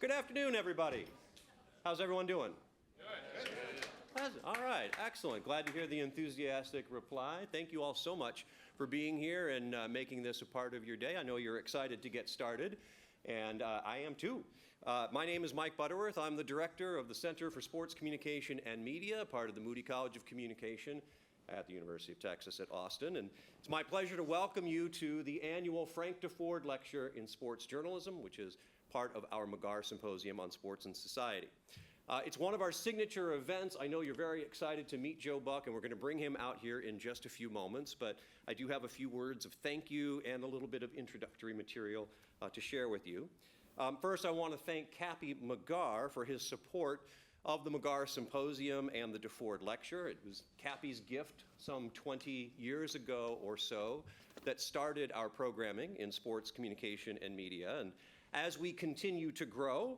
Good afternoon, everybody. How's everyone doing? Good. All right, excellent. Glad to hear the enthusiastic reply. Thank you all so much for being here and making this a part of your day. I know you're excited to get started, and I am too. My name is Mike Butterworth. I'm the director of the Center for Sports Communication and Media, part of the Moody College of Communication at the University of Texas at Austin. And it's my pleasure to welcome you to the annual Frank Deford Lecture in Sports Journalism, which is part of our McGarr Symposium on Sports and Society. It's one of our signature events. I know you're very excited to meet Joe Buck, and we're going to bring him out here in just a few moments, but I do have a few words of thank you and a little bit of introductory material to share with you. First, I want to thank Cappy McGarr for his support of the McGarr Symposium and the Deford Lecture. It was Cappy's gift some 20 years ago or so that started our programming in sports communication and media. And as we continue to grow,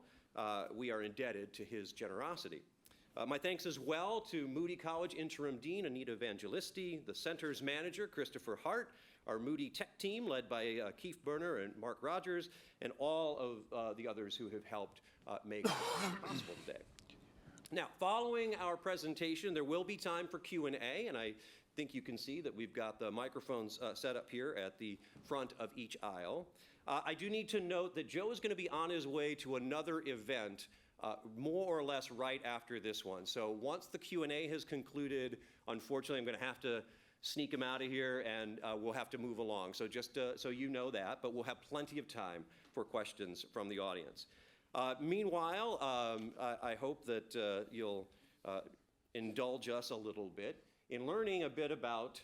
we are indebted to his generosity. My thanks as well to Moody College Interim Dean Anita Evangelisti, the Center's manager, Christopher Hart, our Moody Tech team led by Keith Berner and Mark Rogers, and all of the others who have helped make this possible today. Now, following our presentation, there will be time for Q&A, and I think you can see that we've got the microphones set up here at the front of each aisle. I do need to note that Joe is going to be on his way to another event more or less right after this one. So once the Q&A has concluded, unfortunately, I'm going to have to sneak him out of here, and we'll have to move along. So just so you know that, but we'll have plenty of time for questions from the audience. Meanwhile, I hope that you'll indulge us a little bit in learning a bit about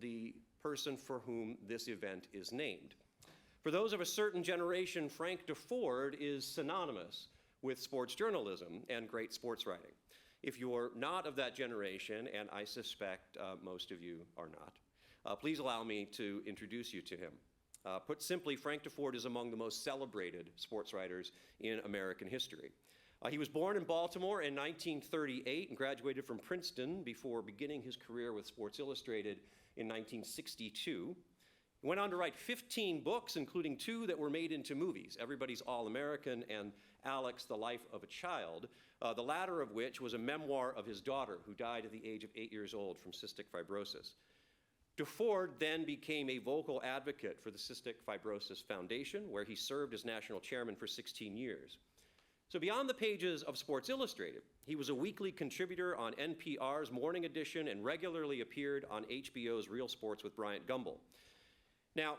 the person for whom this event is named. For those of a certain generation, Frank Deford is synonymous with sports journalism and great sports writing. If you're not of that generation, and I suspect most of you are not, please allow me to introduce you to him. Put simply, Frank Deford is among the most celebrated sports writers in American history. He was born in Baltimore in 1938 and graduated from Princeton before beginning his career with Sports Illustrated in 1962. He went on to write 15 books, including 2 that were made into movies, Everybody's All-American and Alex, The Life of a Child, the latter of which was a memoir of his daughter, who died at the age of 8 years old from cystic fibrosis. Deford then became a vocal advocate for the Cystic Fibrosis Foundation, where he served as national chairman for 16 years. So beyond the pages of Sports Illustrated, he was a weekly contributor on NPR's Morning Edition and regularly appeared on HBO's Real Sports with Bryant Gumbel. Now,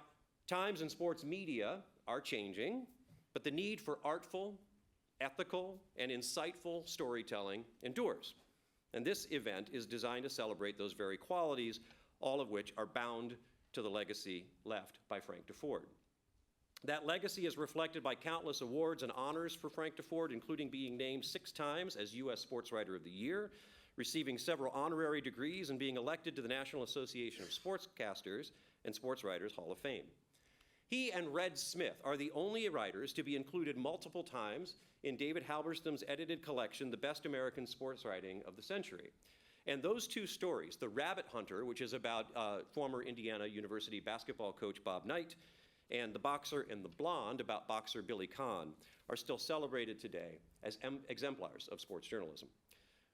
times in sports media are changing, but the need for artful, ethical, and insightful storytelling endures. And this event is designed to celebrate those very qualities, all of which are bound to the legacy left by Frank Deford. That legacy is reflected by countless awards and honors for Frank Deford, including being named 6 times as U.S. Sports Writer of the Year, receiving several honorary degrees, and being elected to the National Association of Sportscasters and Sports Writers Hall of Fame. He and Red Smith are the only writers to be included multiple times in David Halberstam's edited collection, The Best American Sports Writing of the Century. And those 2 stories, The Rabbit Hunter, which is about former Indiana University basketball coach Bob Knight, and The Boxer and the Blonde, about boxer Billy Conn, are still celebrated today as exemplars of sports journalism.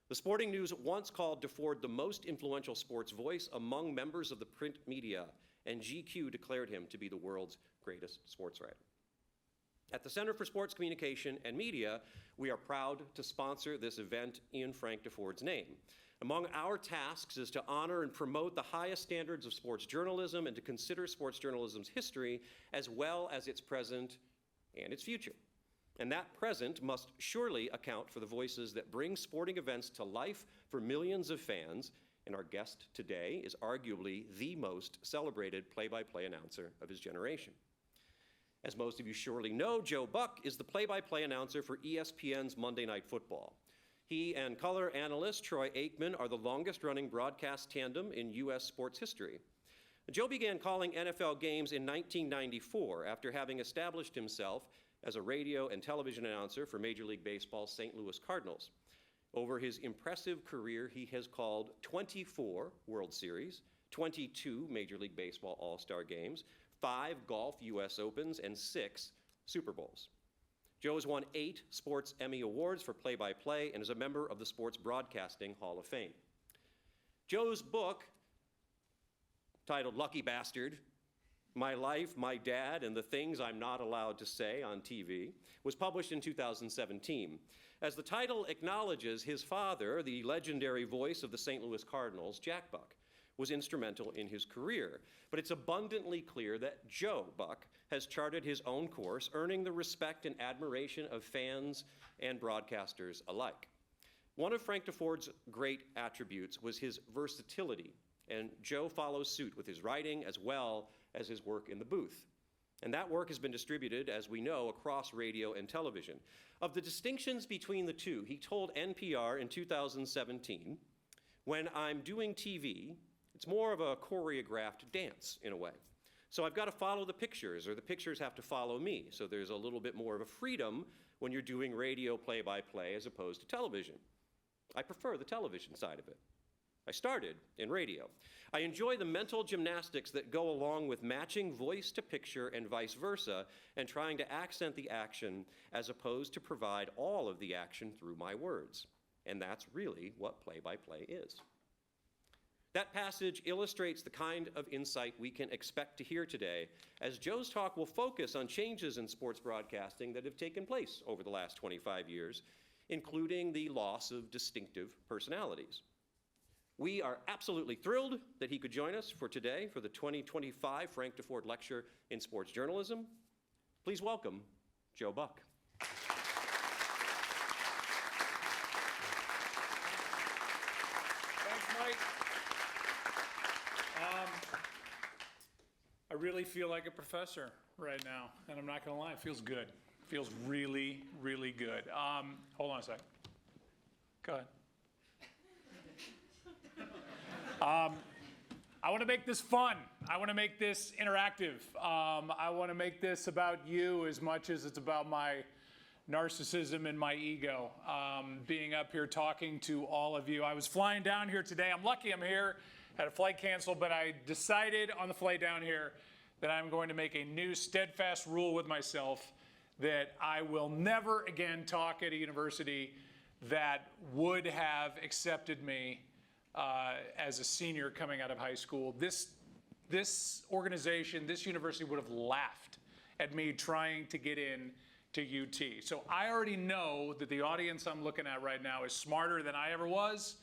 The Sporting News once called Deford the most influential sports voice among members of the print media, and GQ declared him to be the world's greatest sports writer. At the Center for Sports Communication and Media, we are proud to sponsor this event in Frank Deford's name. Among our tasks is to honor and promote the highest standards of sports journalism and to consider sports journalism's history as well as its present and its future. And that present must surely account for the voices that bring sporting events to life for millions of fans, and our guest today is arguably the most celebrated play-by-play announcer of his generation. As most of you surely know, Joe Buck is the play-by-play announcer for ESPN's Monday Night Football. He and color analyst Troy Aikman are the longest-running broadcast tandem in U.S. sports history. Joe began calling NFL games in 1994 after having established himself as a radio and television announcer for Major League Baseball's St. Louis Cardinals. Over his impressive career, he has called 24 World Series, 22 Major League Baseball All-Star games, 5 golf U.S. Opens, and 6 Super Bowls. Joe has won 8 Sports Emmy Awards for play-by-play and is a member of the Sports Broadcasting Hall of Fame. Joe's book, titled Lucky Bastard, My Life, My Dad, and the Things I'm Not Allowed to Say on TV, was published in 2017. As the title acknowledges, his father, the legendary voice of the St. Louis Cardinals, Jack Buck, was instrumental in his career. But it's abundantly clear that Joe Buck has charted his own course, earning the respect and admiration of fans and broadcasters alike. One of Frank Deford's great attributes was his versatility, and Joe follows suit with his writing as well as his work in the booth. And that work has been distributed, as we know, across radio and television. Of the distinctions between the two, he told NPR in 2017, "When I'm doing TV, it's more of a choreographed dance in a way. So I've got to follow the pictures, or the pictures have to follow me. So there's a little bit more of a freedom when you're doing radio play-by-play as opposed to television. I prefer the television side of it. I started in radio. I enjoy the mental gymnastics that go along with matching voice to picture and vice versa, and trying to accent the action as opposed to provide all of the action through my words. And that's really what play-by-play is." That passage illustrates the kind of insight we can expect to hear today, as Joe's talk will focus on changes in sports broadcasting that have taken place over the last 25 years, including the loss of distinctive personalities. We are absolutely thrilled that he could join us for today for the 2025 Frank Deford Lecture in Sports Journalism. Please welcome Joe Buck. Thanks, Mike. I really feel like a professor right now, and I'm not gonna lie, it feels good. It feels really, really good. Hold on a sec. Go ahead. I want to make this fun. I want to make this interactive. I want to make this about you as much as it's about my narcissism and my ego. Being up here talking to all of you. I was flying down here today. I'm lucky I'm here. Had a flight canceled, but I decided on the flight down here that I'm going to make a new steadfast rule with myself that I will never again talk at a university that would have accepted me as a senior coming out of high school. This organization, this university would have laughed at me trying to get in to UT. So I already know that the audience I'm looking at right now is smarter than I ever was.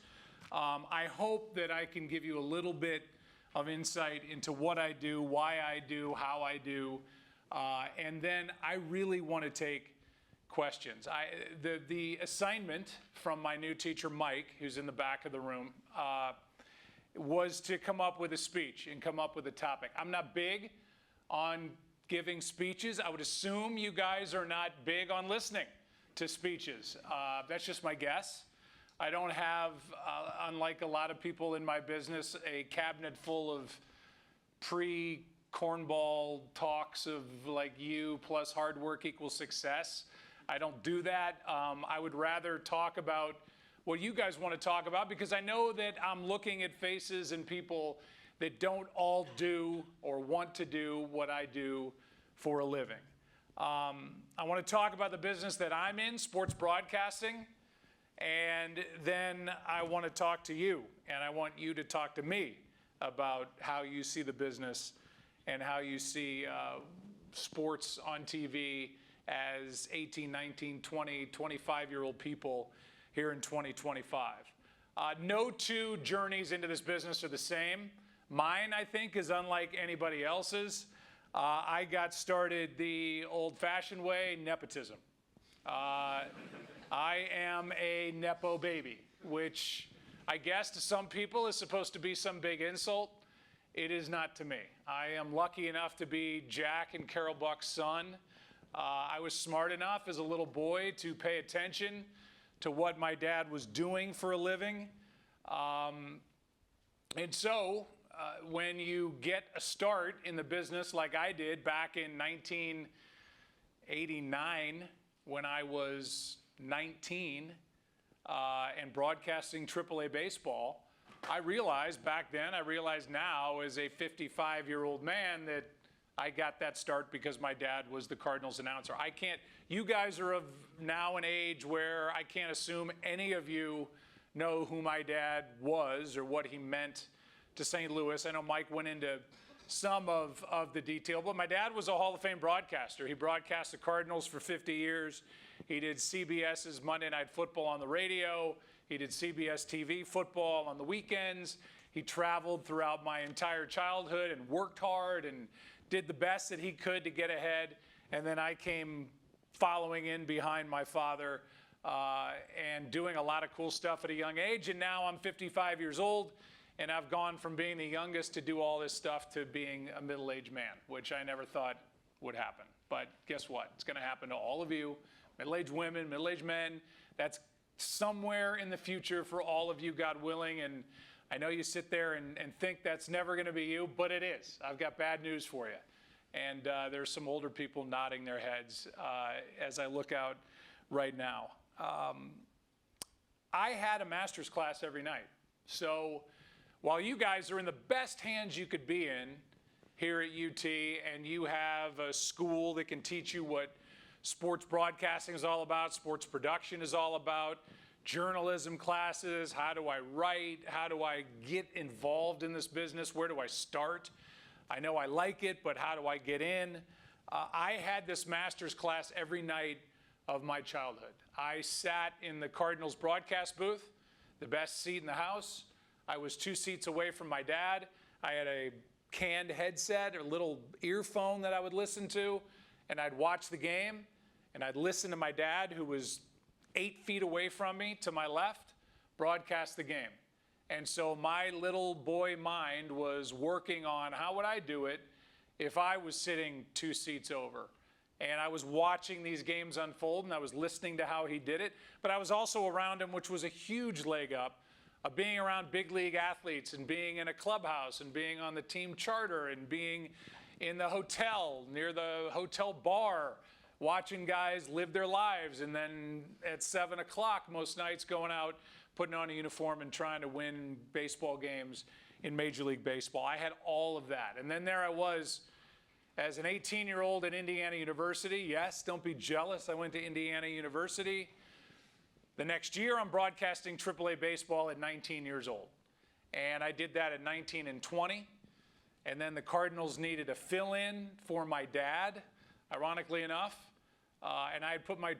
I hope that I can give you a little bit of insight into what I do, why I do, how I do, and then I really want to take questions. The assignment from my new teacher, Mike, who's in the back of the room, was to come up with a speech and come up with a topic. I'm not big on giving speeches. I would assume you guys are not big on listening to speeches. That's just my guess. I don't have, unlike a lot of people in my business, a cabinet full of pre-cornball talks of like you plus hard work equals success. I don't do that. I would rather talk about what you guys want to talk about, because I know that I'm looking at faces and people that don't all do or want to do what I do for a living. I want to talk about the business that I'm in, sports broadcasting, and then I want to talk to you, and I want you to talk to me about how you see the business and how you see sports on TV as 18, 19, 20, 25-year-old people here in 2025. No two journeys into this business are the same. Mine, I think, is unlike anybody else's. I got started the old-fashioned way, nepotism. I am a Nepo baby, which I guess to some people is supposed to be some big insult. It is not to me. I am lucky enough to be Jack and Carol Buck's son. I was smart enough as a little boy to pay attention to what my dad was doing for a living. And so when you get a start in the business like I did back in 1989, when I was 19 and broadcasting AAA baseball, I realized back then, I realize now as a 55-year-old man that I got that start because my dad was the Cardinals announcer. You guys are of now an age where I can't assume any of you know who my dad was or what he meant to St. Louis. I know Mike went into some of the detail, but my dad was a Hall of Fame broadcaster. He broadcast the Cardinals for 50 years. He did CBS's Monday Night Football on the radio. He did CBS TV football on the weekends. He traveled throughout my entire childhood and worked hard and did the best that he could to get ahead. And then I came following in behind my father and doing a lot of cool stuff at a young age. And now I'm 55 years old, and I've gone from being the youngest to do all this stuff to being a middle-aged man, which I never thought would happen. But guess what? It's going to happen to all of you, middle-aged women, middle-aged men. That's somewhere in the future for all of you, God willing. And I know you sit there and think that's never going to be you, but it is. I've got bad news for you. And there's some older people nodding their heads as I look out right now. I had a master's class every night. So while you guys are in the best hands you could be in here at UT, and you have a school that can teach you what sports broadcasting is all about, sports production is all about, journalism classes, how do I write, how do I get involved in this business, where do I start? I know I like it, but how do I get in? I had this master's class every night of my childhood. I sat in the Cardinals broadcast booth, the best seat in the house. I was 2 seats away from my dad. I had a canned headset, a little earphone that I would listen to, and I'd watch the game, and I'd listen to my dad, who was 8 feet away from me to my left, broadcast the game. And so my little boy mind was working on how would I do it if I was sitting 2 seats over. And I was watching these games unfold, and I was listening to how he did it. But I was also around him, which was a huge leg up of being around big league athletes and being in a clubhouse and being on the team charter and being in the hotel, near the hotel bar, watching guys live their lives. And then at 7 o'clock most nights going out, putting on a uniform and trying to win baseball games in Major League Baseball. I had all of that. And then there I was as an 18-year-old at Indiana University. Yes, don't be jealous. I went to Indiana University. The next year, I'm broadcasting AAA baseball at 19 years old. And I did that at 19 and 20. And then the Cardinals needed a fill-in for my dad, ironically enough. And I had put my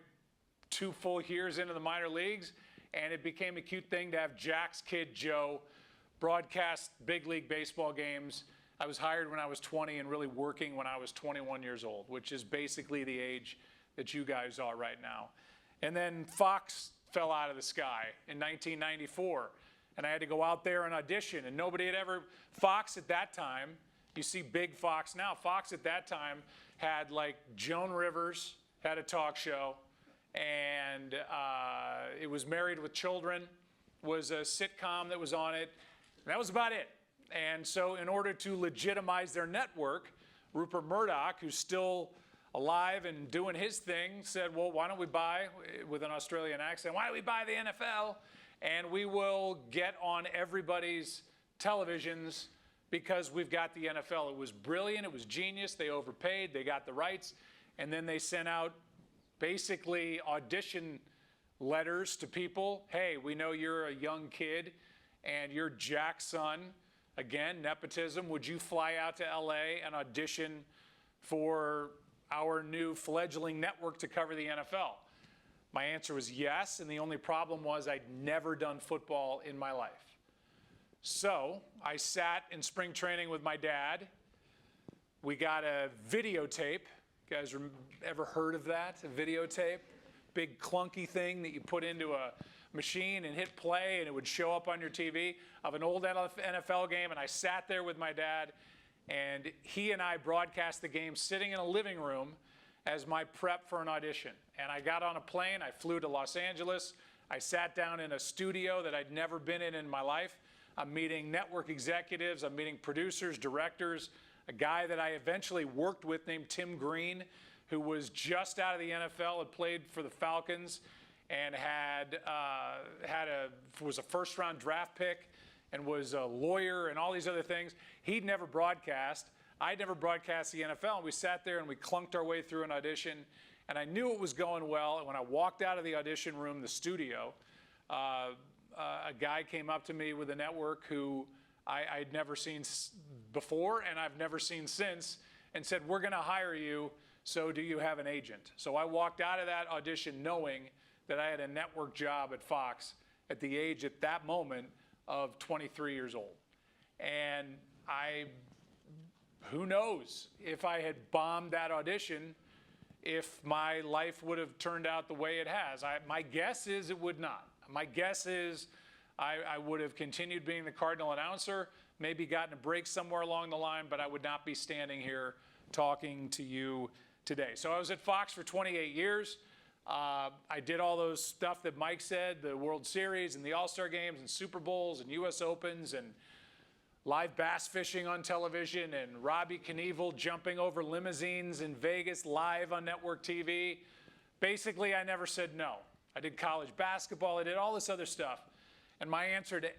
2 full years into the minor leagues. And it became a cute thing to have Jack's kid, Joe, broadcast big league baseball games. I was hired when I was 20 and really working when I was 21 years old, which is basically the age that you guys are right now. And then Fox fell out of the sky in 1994, and I had to go out there and audition, and nobody had ever, Fox at that time, you see big Fox now, Fox at that time had like Joan Rivers had a talk show, and it was Married with Children, was a sitcom that was on it, and that was about it. And so in order to legitimize their network, Rupert Murdoch, who's still alive and doing his thing, said, well, why don't we buy, with an Australian accent, why don't we buy the NFL? And we will get on everybody's televisions because we've got the NFL. It was brilliant. It was genius. They overpaid. They got the rights. And then they sent out basically audition letters to people. Hey, we know you're a young kid and you're Jack's son. Again, nepotism. Would you fly out to LA and audition for our new fledgling network to cover the NFL? My answer was yes, and the only problem was I'd never done football in my life. So I sat in spring training with my dad. We got a videotape. You guys ever heard of that, a videotape? Big clunky thing that you put into a machine and hit play and it would show up on your TV of an old NFL game. And I sat there with my dad, and he and I broadcast the game sitting in a living room as my prep for an audition. And I got on a plane, I flew to Los Angeles, I sat down in a studio that I'd never been in my life. I'm meeting network executives, I'm meeting producers, directors, a guy that I eventually worked with named Tim Green, who was just out of the NFL, had played for the Falcons, and was a first-round draft pick and was a lawyer and all these other things. He'd never broadcast. I'd never broadcast the NFL, and we sat there and we clunked our way through an audition, and I knew it was going well. And when I walked out of the audition room, the studio, a guy came up to me with a network who I'd never seen before and I've never seen since, and said, "We're going to hire you, so do you have an agent?" So I walked out of that audition knowing that I had a network job at Fox at the age at that moment of 23 years old. And who knows if I had bombed that audition, if my life would have turned out the way it has. My guess is it would not. My guess is I would have continued being the Cardinal announcer, maybe gotten a break somewhere along the line, but I would not be standing here talking to you today. So I was at Fox for 28 years. I did all those stuff that Mike said, the World Series and the All-Star games and Super Bowls and U.S. Opens and live bass fishing on television and Robbie Knievel jumping over limousines in Vegas live on network TV. Basically, I never said no. I did college basketball. I did all this other stuff. And my answer to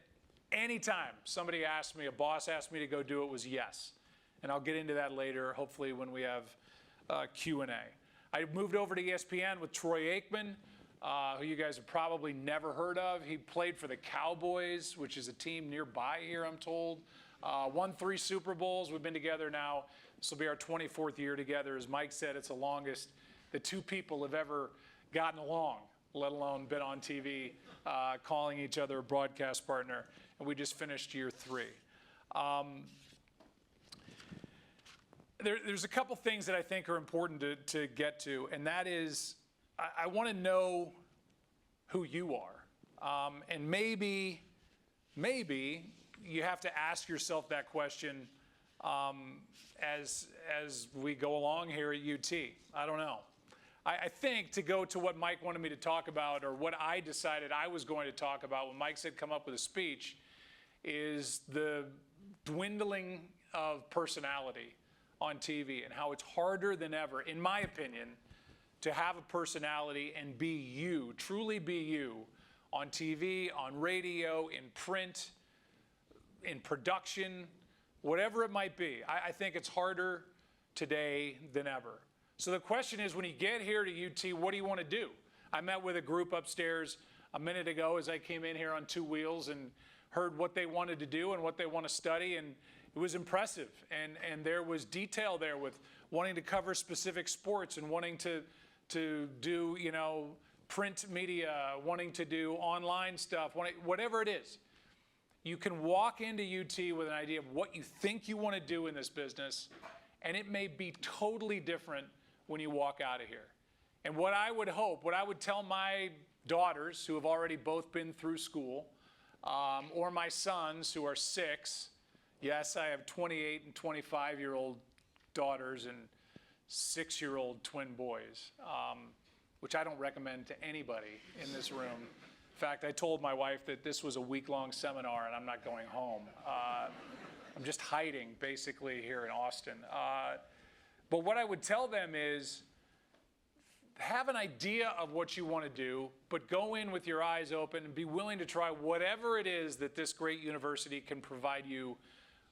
any time somebody asked me, a boss asked me to go do it, was yes. And I'll get into that later, hopefully when we have Q&A. I moved over to ESPN with Troy Aikman, who you guys have probably never heard of. He played for the Cowboys, which is a team nearby here, I'm told. Won 3 Super Bowls. We've been together now. This will be our 24th year together. As Mike said, it's the longest the two people have ever gotten along, let alone been on TV, calling each other a broadcast partner. And we just finished year 3. There's a couple things that I think are important to get to, and that is I want to know who you are. And maybe you have to ask yourself that question as we go along here at UT. I don't know. I think to go to what Mike wanted me to talk about, or what I decided I was going to talk about when Mike said come up with a speech, is the dwindling of personality on TV and how it's harder than ever, in my opinion, to have a personality and be you, truly be you, on TV, on radio, in print, in production, whatever it might be. I think it's harder today than ever. So the question is, when you get here to UT, what do you want to do? I met with a group upstairs a minute ago as I came in here on 2 wheels and heard what they wanted to do and what they want to study, and it was impressive. And there was detail there with wanting to cover specific sports and wanting to do, print media, wanting to do online stuff, whatever it is. You can walk into UT with an idea of what you think you want to do in this business, and it may be totally different when you walk out of here. And what I would hope, what I would tell my daughters who have already both been through school, or my sons who are 6, yes, I have 28 and 25-year-old daughters and 6-year-old twin boys, which I don't recommend to anybody in this room. In fact, I told my wife that this was a week-long seminar and I'm not going home. I'm just hiding, basically, here in Austin. But what I would tell them is, have an idea of what you want to do, but go in with your eyes open and be willing to try whatever it is that this great university can provide you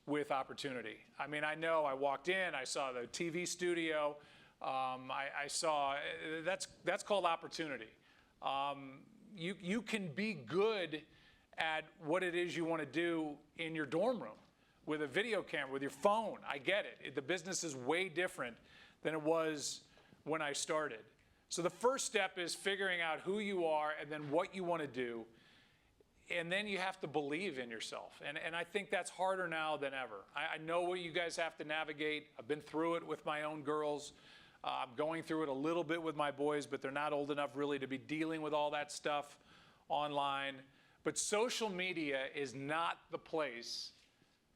with opportunity. I mean, I know I walked in, I saw the TV studio, I saw, that's called opportunity. You can be good at what it is you want to do in your dorm room with a video camera, with your phone. I get it. The business is way different than it was when I started. So the first step is figuring out who you are and then what you want to do. And then you have to believe in yourself. And I think that's harder now than ever. I know what you guys have to navigate. I've been through it with my own girls. I'm going through it a little bit with my boys, but they're not old enough really to be dealing with all that stuff online. But social media is not the place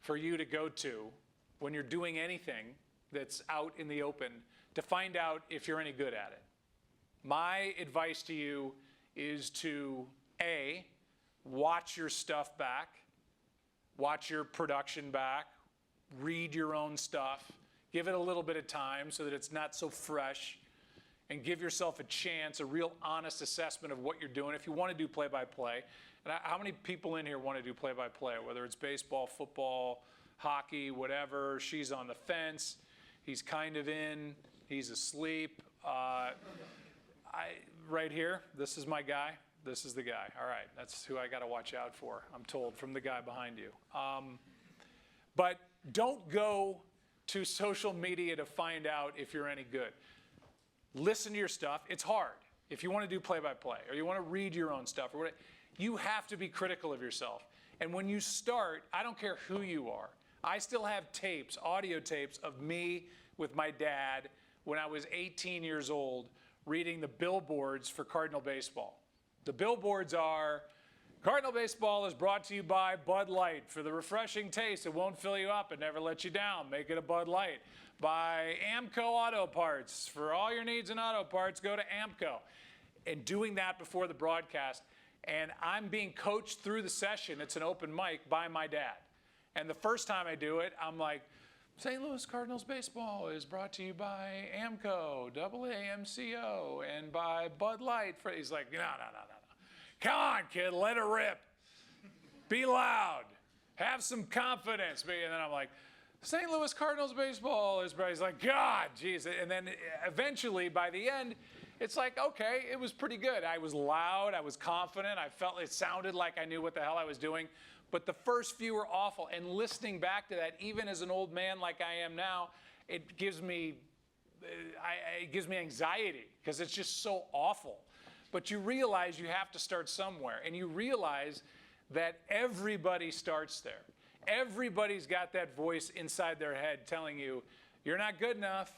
for you to go to when you're doing anything that's out in the open to find out if you're any good at it. My advice to you is to, A, watch your stuff back, watch your production back, read your own stuff, give it a little bit of time so that it's not so fresh, and give yourself a chance, a real honest assessment of what you're doing. If you want to do play-by-play, and how many people in here want to do play-by-play, whether it's baseball, football, hockey, whatever. She's on the fence. He's kind of in. He's asleep. Right here, this is my guy. This is the guy. All right, that's who I got to watch out for, I'm told, from the guy behind you. But don't go to social media to find out if you're any good. Listen to your stuff. It's hard. If you want to do play-by-play or you want to read your own stuff or whatever, you have to be critical of yourself. And when you start, I don't care who you are. I still have tapes, audio tapes of me with my dad when I was 18 years old reading the billboards for Cardinal baseball. The billboards are, Cardinal baseball is brought to you by Bud Light. For the refreshing taste, it won't fill you up and never let you down. Make it a Bud Light. By Amco Auto Parts. For all your needs in auto parts, go to Amco. And doing that before the broadcast. And I'm being coached through the session. It's an open mic by my dad. And the first time I do it, I'm like, St. Louis Cardinals baseball is brought to you by Amco, AAMCO, and by Bud Light. He's like, no. Come on, kid, let it rip. Be loud. Have some confidence. And then I'm like, St. Louis Cardinals baseball is brought. He's like, God, geez. And then eventually, by the end, it's like, okay, it was pretty good. I was loud. I was confident. I felt it sounded like I knew what the hell I was doing. But the first few were awful. And listening back to that, even as an old man like I am now, it gives me anxiety because it's just so awful. But you realize you have to start somewhere. And you realize that everybody starts there. Everybody's got that voice inside their head telling you, you're not good enough.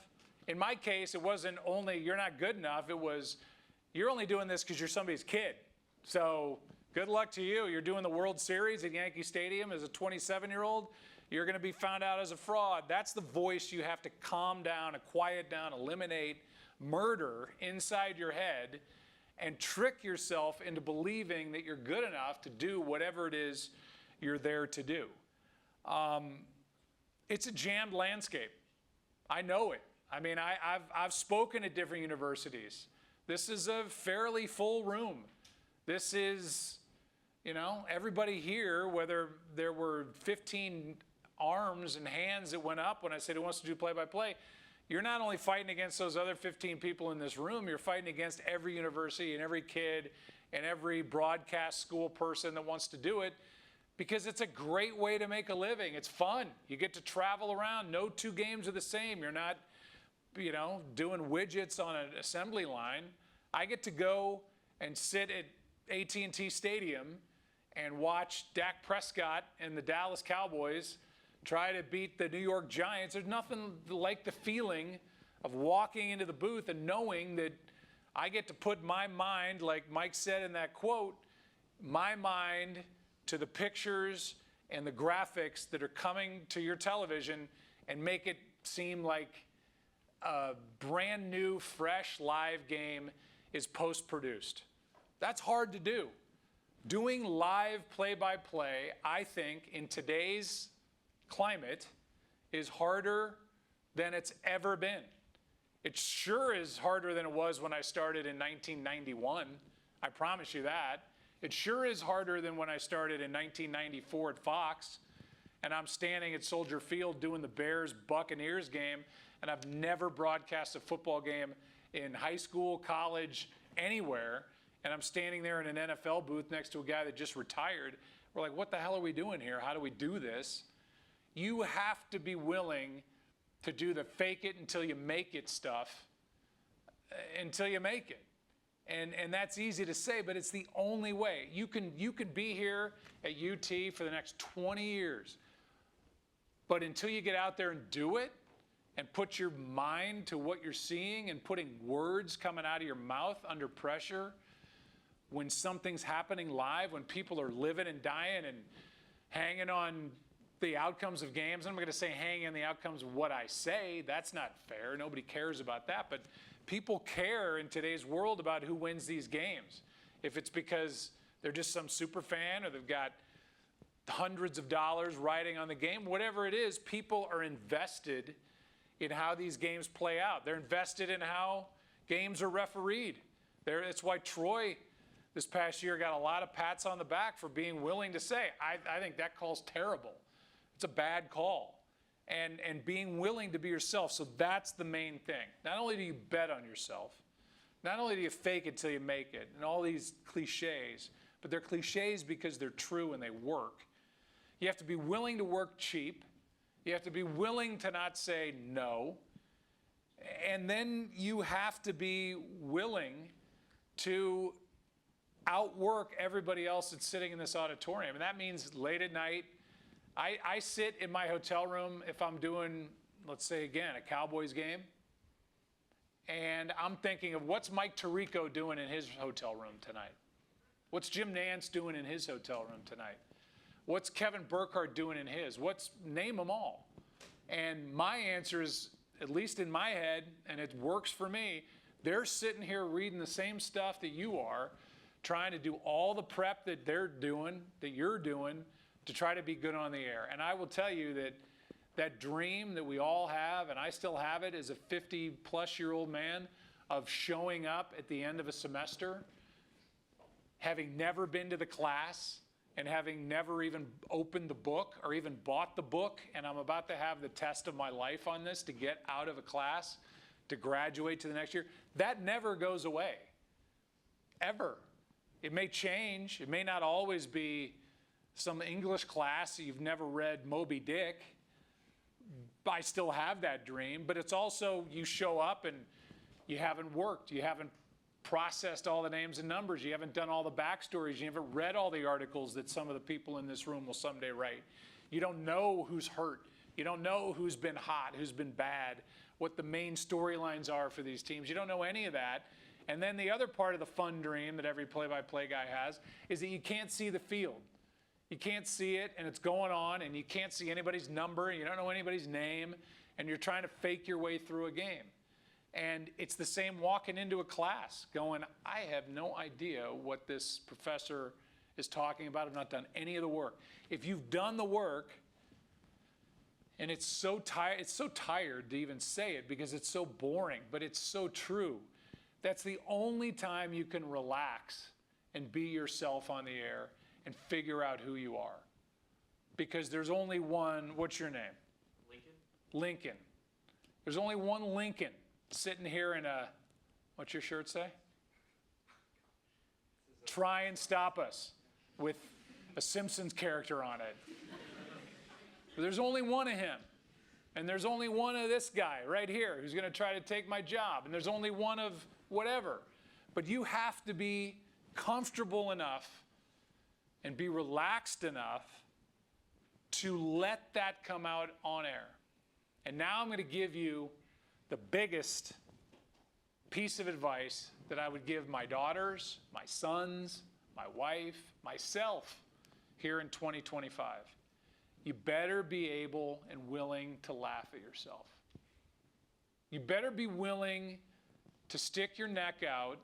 In my case, it wasn't only you're not good enough. It was you're only doing this because you're somebody's kid. So good luck to you. You're doing the World Series at Yankee Stadium as a 27-year-old. You're going to be found out as a fraud. That's the voice you have to calm down, quiet down, eliminate, murder inside your head, and trick yourself into believing that you're good enough to do whatever it is you're there to do. It's a jammed landscape. I know it. I mean, I've spoken at different universities. This is a fairly full room. This is, everybody here, whether there were 15 arms and hands that went up when I said who wants to do play-by-play, you're not only fighting against those other 15 people in this room, you're fighting against every university and every kid and every broadcast school person that wants to do it because it's a great way to make a living. It's fun. You get to travel around. No two games are the same. You're not, doing widgets on an assembly line. I get to go and sit at AT&T Stadium and watch Dak Prescott and the Dallas Cowboys try to beat the New York Giants. There's nothing like the feeling of walking into the booth and knowing that I get to put my mind, like Mike said in that quote, my mind to the pictures and the graphics that are coming to your television and make it seem like a brand new, fresh live game is post-produced. That's hard to do. Doing live play-by-play, I think, in today's climate is harder than it's ever been. It sure is harder than it was when I started in 1991. I promise you that. It sure is harder than when I started in 1994 at Fox, and I'm standing at Soldier Field doing the Bears-Buccaneers game, and I've never broadcast a football game in high school, college, anywhere, and I'm standing there in an NFL booth next to a guy that just retired. We're like, what the hell are we doing here? How do we do this? You have to be willing to do the fake it until you make it stuff until you make it. And that's easy to say, but it's the only way. You can be here at UT for the next 20 years, but until you get out there and do it and put your mind to what you're seeing and putting words coming out of your mouth under pressure when something's happening live, when people are living and dying and hanging on the outcomes of games. I'm not going to say hanging on the outcomes of what I say. That's not fair. Nobody cares about that. But people care in today's world about who wins these games. If it's because they're just some super fan or they've got hundreds of dollars riding on the game, whatever it is, people are invested in how these games play out. They're invested in how games are refereed. It's why Troy this past year got a lot of pats on the back for being willing to say, I think that call's terrible. It's a bad call. And being willing to be yourself. So that's the main thing. Not only do you bet on yourself, not only do you fake it till you make it, and all these cliches, but they're cliches because they're true and they work. You have to be willing to work cheap. You have to be willing to not say no. And then you have to be willing to outwork everybody else that's sitting in this auditorium. And that means late at night, I sit in my hotel room if I'm doing, let's say again, a Cowboys game. And I'm thinking of what's Mike Tirico doing in his hotel room tonight? What's Jim Nantz doing in his hotel room tonight? What's Kevin Burkhardt doing in his? Name them all. And my answer is, at least in my head, and it works for me, they're sitting here reading the same stuff that you are, trying to do all the prep that they're doing, that you're doing, to try to be good on the air. And I will tell you that dream that we all have, and I still have it as a 50-plus-year-old man, of showing up at the end of a semester, having never been to the class, and having never even opened the book or even bought the book, and I'm about to have the test of my life on this to get out of a class, to graduate to the next year, that never goes away, ever. It may change. It may not always be some English class you've never read Moby Dick. I still have that dream, but it's also you show up and you haven't worked. You haven't processed all the names and numbers. You haven't done all the backstories. You haven't read all the articles that some of the people in this room will someday write. You don't know who's hurt. You don't know who's been hot, who's been bad, what the main storylines are for these teams. You don't know any of that. And then the other part of the fun dream that every play-by-play guy has is that you can't see the field. You can't see it, and it's going on, and you can't see anybody's number, and you don't know anybody's name, and you're trying to fake your way through a game. And it's the same walking into a class going, I have no idea what this professor is talking about. I've not done any of the work. If you've done the work, and it's so tired to even say it because it's so boring, but it's so true. That's the only time you can relax and be yourself on the air and figure out who you are. Because there's only one, what's your name? Lincoln. Lincoln. There's only one Lincoln sitting here in a, what's your shirt say? Try and stop us, with a Simpsons character on it. There's only one of him. And there's only one of this guy right here who's going to try to take my job. And there's only one of whatever. But you have to be comfortable enough and be relaxed enough to let that come out on air. And now I'm going to give you the biggest piece of advice that I would give my daughters, my sons, my wife, myself here in 2025. You better be able and willing to laugh at yourself. You better be willing to stick your neck out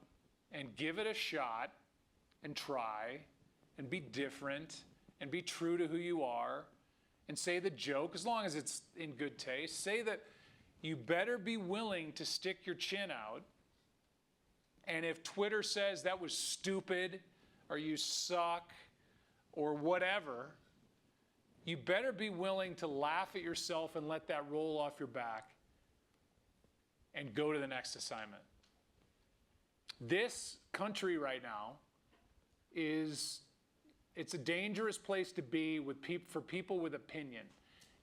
and give it a shot and try and be different and be true to who you are and say the joke, as long as it's in good taste. Say that you better be willing to stick your chin out. And if Twitter says that was stupid or you suck or whatever, you better be willing to laugh at yourself and let that roll off your back and go to the next assignment. This country right now it's a dangerous place to be with for people with opinion.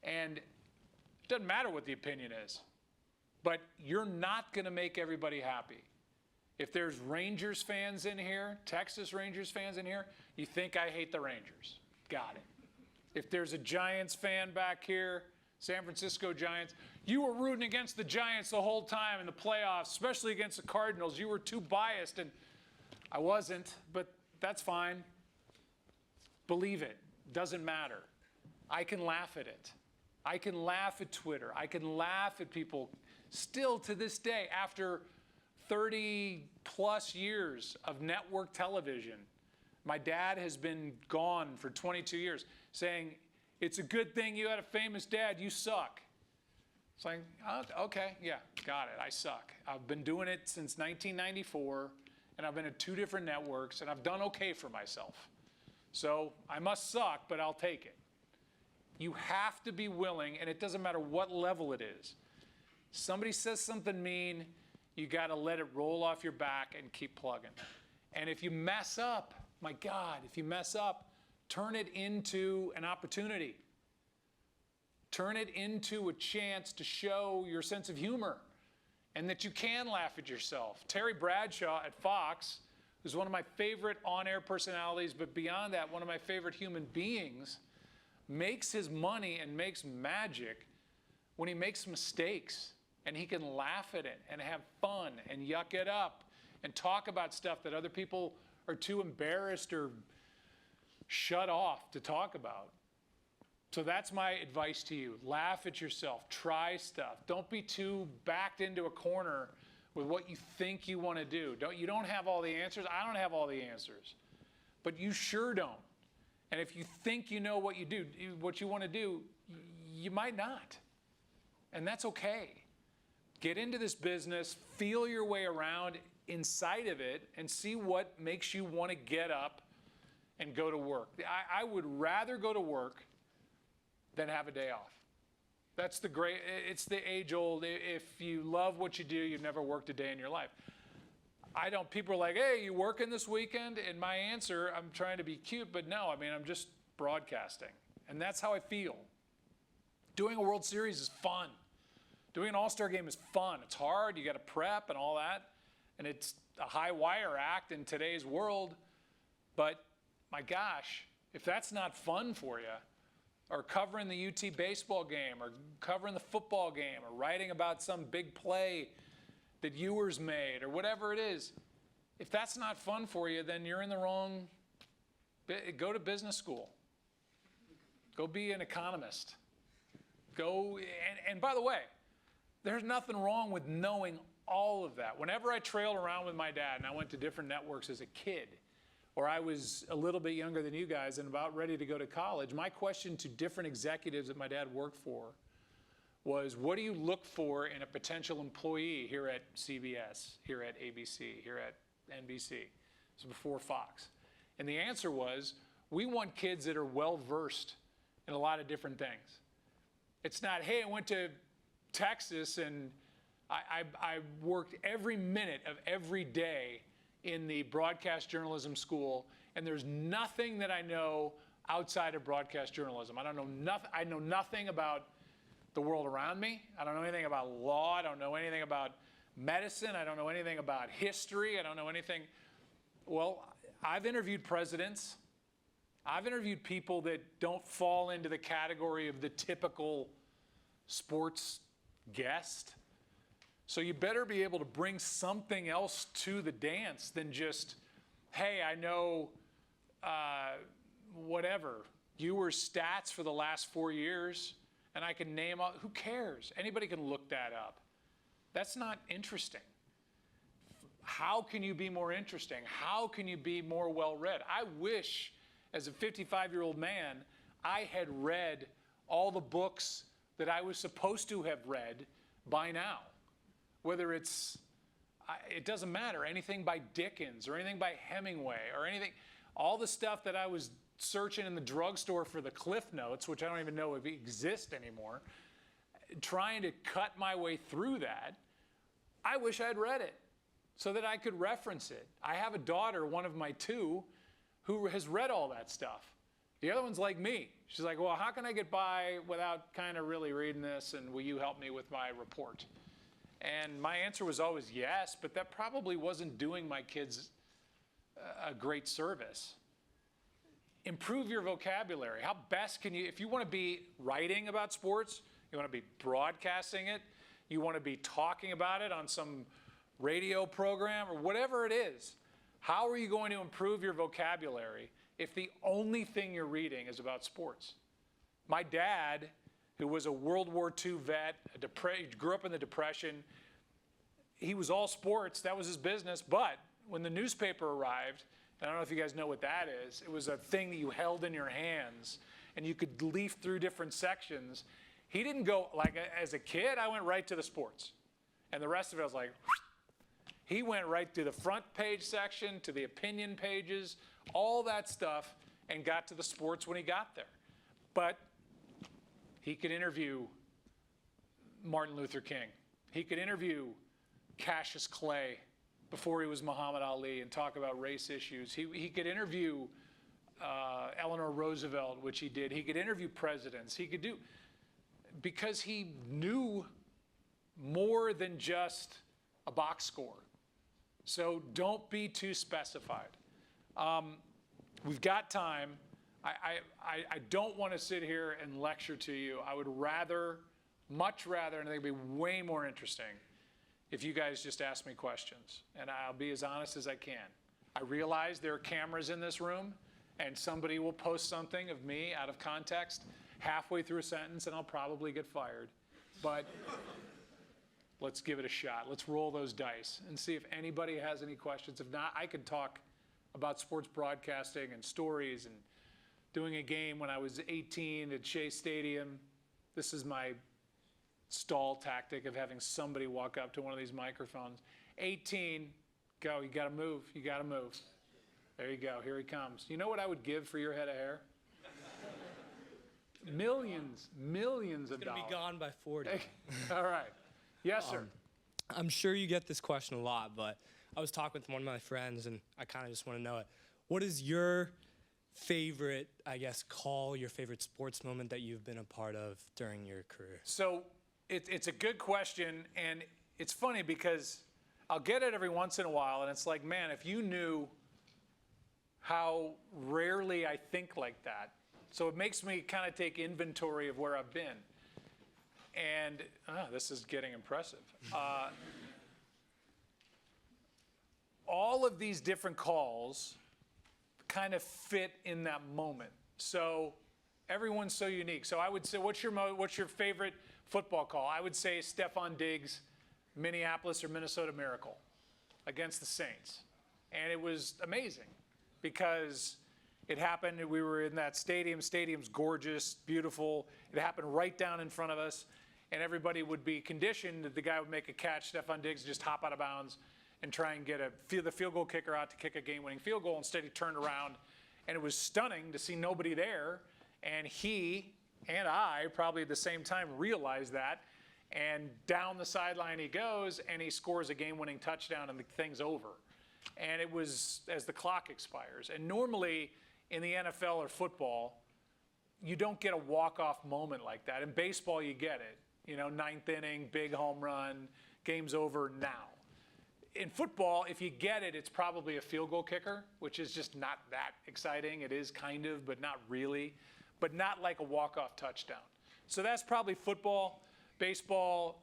And it doesn't matter what the opinion is, but you're not going to make everybody happy. If there's Rangers fans in here, Texas Rangers fans in here, you think I hate the Rangers. Got it. If there's a Giants fan back here, San Francisco Giants, you were rooting against the Giants the whole time in the playoffs, especially against the Cardinals. You were too biased, and I wasn't, but that's fine. Believe it. Doesn't matter. I can laugh at it. I can laugh at Twitter. I can laugh at people still to this day after 30-plus years of network television. My dad has been gone for 22 years saying, it's a good thing you had a famous dad, you suck. It's like, oh, okay, yeah, got it, I suck. I've been doing it since 1994, and I've been at 2 different networks, and I've done okay for myself. So I must suck, but I'll take it. You have to be willing, and it doesn't matter what level it is. Somebody says something mean, you got to let it roll off your back and keep plugging. And if you mess up, my God, if you mess up, turn it into an opportunity. Turn it into a chance to show your sense of humor and that you can laugh at yourself. Terry Bradshaw at Fox, who's one of my favorite on-air personalities, but beyond that, one of my favorite human beings, makes his money and makes magic when he makes mistakes and he can laugh at it and have fun and yuck it up and talk about stuff that other people are too embarrassed or shut off to talk about. So that's my advice to you. Laugh at yourself. Try stuff. Don't be too backed into a corner with what you think you want to do. You don't have all the answers. I don't have all the answers. But you sure don't. And if you think you know what you want to do, you might not. And that's okay. Get into this business, feel your way around inside of it, and see what makes you want to get up and go to work. I would rather go to work than have a day off. It's the age-old, if you love what you do, you've never worked a day in your life. People are like, hey, you working this weekend? And my answer, I'm trying to be cute, but no, I'm just broadcasting. And that's how I feel. Doing a World Series is fun. Doing an All-Star game is fun. It's hard, you got to prep and all that. And it's a high wire act in today's world. But my gosh, if that's not fun for you, or covering the UT baseball game, or covering the football game, or writing about some big play that Ewers made, or whatever it is, if that's not fun for you, then you're in the wrong. Go to business school. Go be an economist. And by the way, there's nothing wrong with knowing all of that. Whenever I trailed around with my dad, and I went to different networks as a kid, or I was a little bit younger than you guys and about ready to go to college, my question to different executives that my dad worked for was, what do you look for in a potential employee here at CBS, here at ABC, here at NBC? This was before Fox. And the answer was, we want kids that are well-versed in a lot of different things. It's not, hey, I went to Texas and I worked every minute of every day in the broadcast journalism school, and there's nothing that I know outside of broadcast journalism. I know nothing about the world around me. I don't know anything about law. I don't know anything about medicine. I don't know anything about history. I don't know anything. Well, I've interviewed presidents. I've interviewed people that don't fall into the category of the typical sports guest. So you better be able to bring something else to the dance than just, hey, I know whatever, Ewers stats for the last 4 years, and I can name all. Who cares? Anybody can look that up. That's not interesting. How can you be more interesting? How can you be more well-read? I wish, as a 55-year-old man, I had read all the books that I was supposed to have read by now. Whether it doesn't matter, anything by Dickens or anything by Hemingway or anything, all the stuff that I was searching in the drugstore for the Cliff Notes, which I don't even know if they exist anymore, trying to cut my way through that, I wish I'd read it so that I could reference it. I have a daughter, one of my two, who has read all that stuff. The other one's like me. She's like, well, how can I get by without kind of really reading this, and will you help me with my report? And my answer was always yes, but that probably wasn't doing my kids a great service. Improve your vocabulary. How best can you, if you want to be writing about sports, you want to be broadcasting it, you want to be talking about it on some radio program or whatever it is, how are you going to improve your vocabulary if the only thing you're reading is about sports? My dad, who was a World War II vet, grew up in the Depression. He was all sports, that was his business, but when the newspaper arrived, I don't know if you guys know what that is, it was a thing that you held in your hands and you could leaf through different sections. He didn't go, like as a kid, I went right to the sports. And the rest of it, I was like, he went right to the front page section, to the opinion pages, all that stuff, and got to the sports when he got there. But He could interview Martin Luther King. He could interview Cassius Clay before he was Muhammad Ali and talk about race issues. He could interview Eleanor Roosevelt, which he did. He could interview presidents. He could do, because he knew more than just a box score. So don't be too specified. We've got time. I don't want to sit here and lecture to you. I would rather, much rather, and I think it'd be way more interesting if you guys just ask me questions. And I'll be as honest as I can. I realize there are cameras in this room, and somebody will post something of me out of context halfway through a sentence, and I'll probably get fired. But let's give it a shot. Let's roll those dice and see if anybody has any questions. If not, I could talk about sports broadcasting and stories and doing a game when I was 18 at Shea Stadium. This is my stall tactic of having somebody walk up to one of these microphones. 18, go, you gotta move, you gotta move. There you go, here he comes. You know what I would give for your head of hair? Millions of dollars. It's gonna be gone by 40. All right. Yes, sir. I'm sure you get this question a lot, but I was talking with one of my friends, and I kind of just want to know it. What is your favorite, I guess, call, your favorite sports moment that you've been a part of during your career? So it's a good question, and it's funny because I'll get it every once in a while, and it's like, man, if you knew how rarely I think like that. So it makes me kind of take inventory of where I've been. And this is getting impressive. All of these different calls kind of fit in that moment. So everyone's so unique. So I would say, what's your favorite football call? I would say Stephon Diggs, Minneapolis or Minnesota Miracle against the Saints. And it was amazing because it happened, we were in that stadium. Stadium's gorgeous, beautiful. It happened right down in front of us. And everybody would be conditioned that the guy would make a catch, Stephon Diggs would just hop out of bounds and try and get the field goal kicker out to kick a game-winning field goal. Instead, he turned around, and it was stunning to see nobody there. And he and I, probably at the same time, realized that. And down the sideline he goes, and he scores a game-winning touchdown, and the thing's over. And it was as the clock expires. And normally in the NFL or football, you don't get a walk-off moment like that. In baseball, you get it. You know, ninth inning, big home run, game's over now. In football, if you get it, it's probably a field goal kicker, which is just not that exciting. It is kind of, but not really. But not like a walk-off touchdown. So that's probably football. Baseball,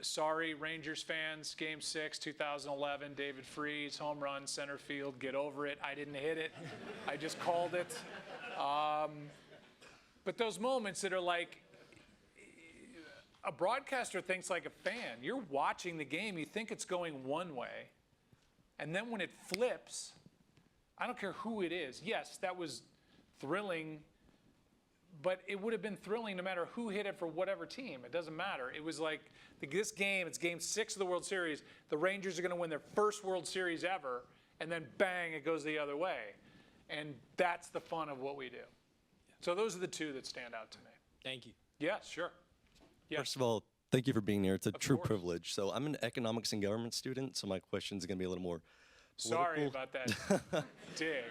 sorry, Rangers fans, Game 6, 2011, David Freese, home run, center field, get over it. I didn't hit it. I just called it. But those moments that are like, a broadcaster thinks like a fan. You're watching the game, you think it's going one way, and then when it flips, I don't care who it is. Yes, that was thrilling, but it would have been thrilling no matter who hit it for whatever team. It doesn't matter. It was like this game, it's Game 6 of the World Series. The Rangers are going to win their first World Series ever, and then bang, it goes the other way. And that's the fun of what we do. So those are the two that stand out to me. Thank you. Yeah, sure. Yes. First of all, thank you for being here. It's a true course. privilege. So I'm an economics and government student, so my questions are going to be a little more Sorry political. about that dig.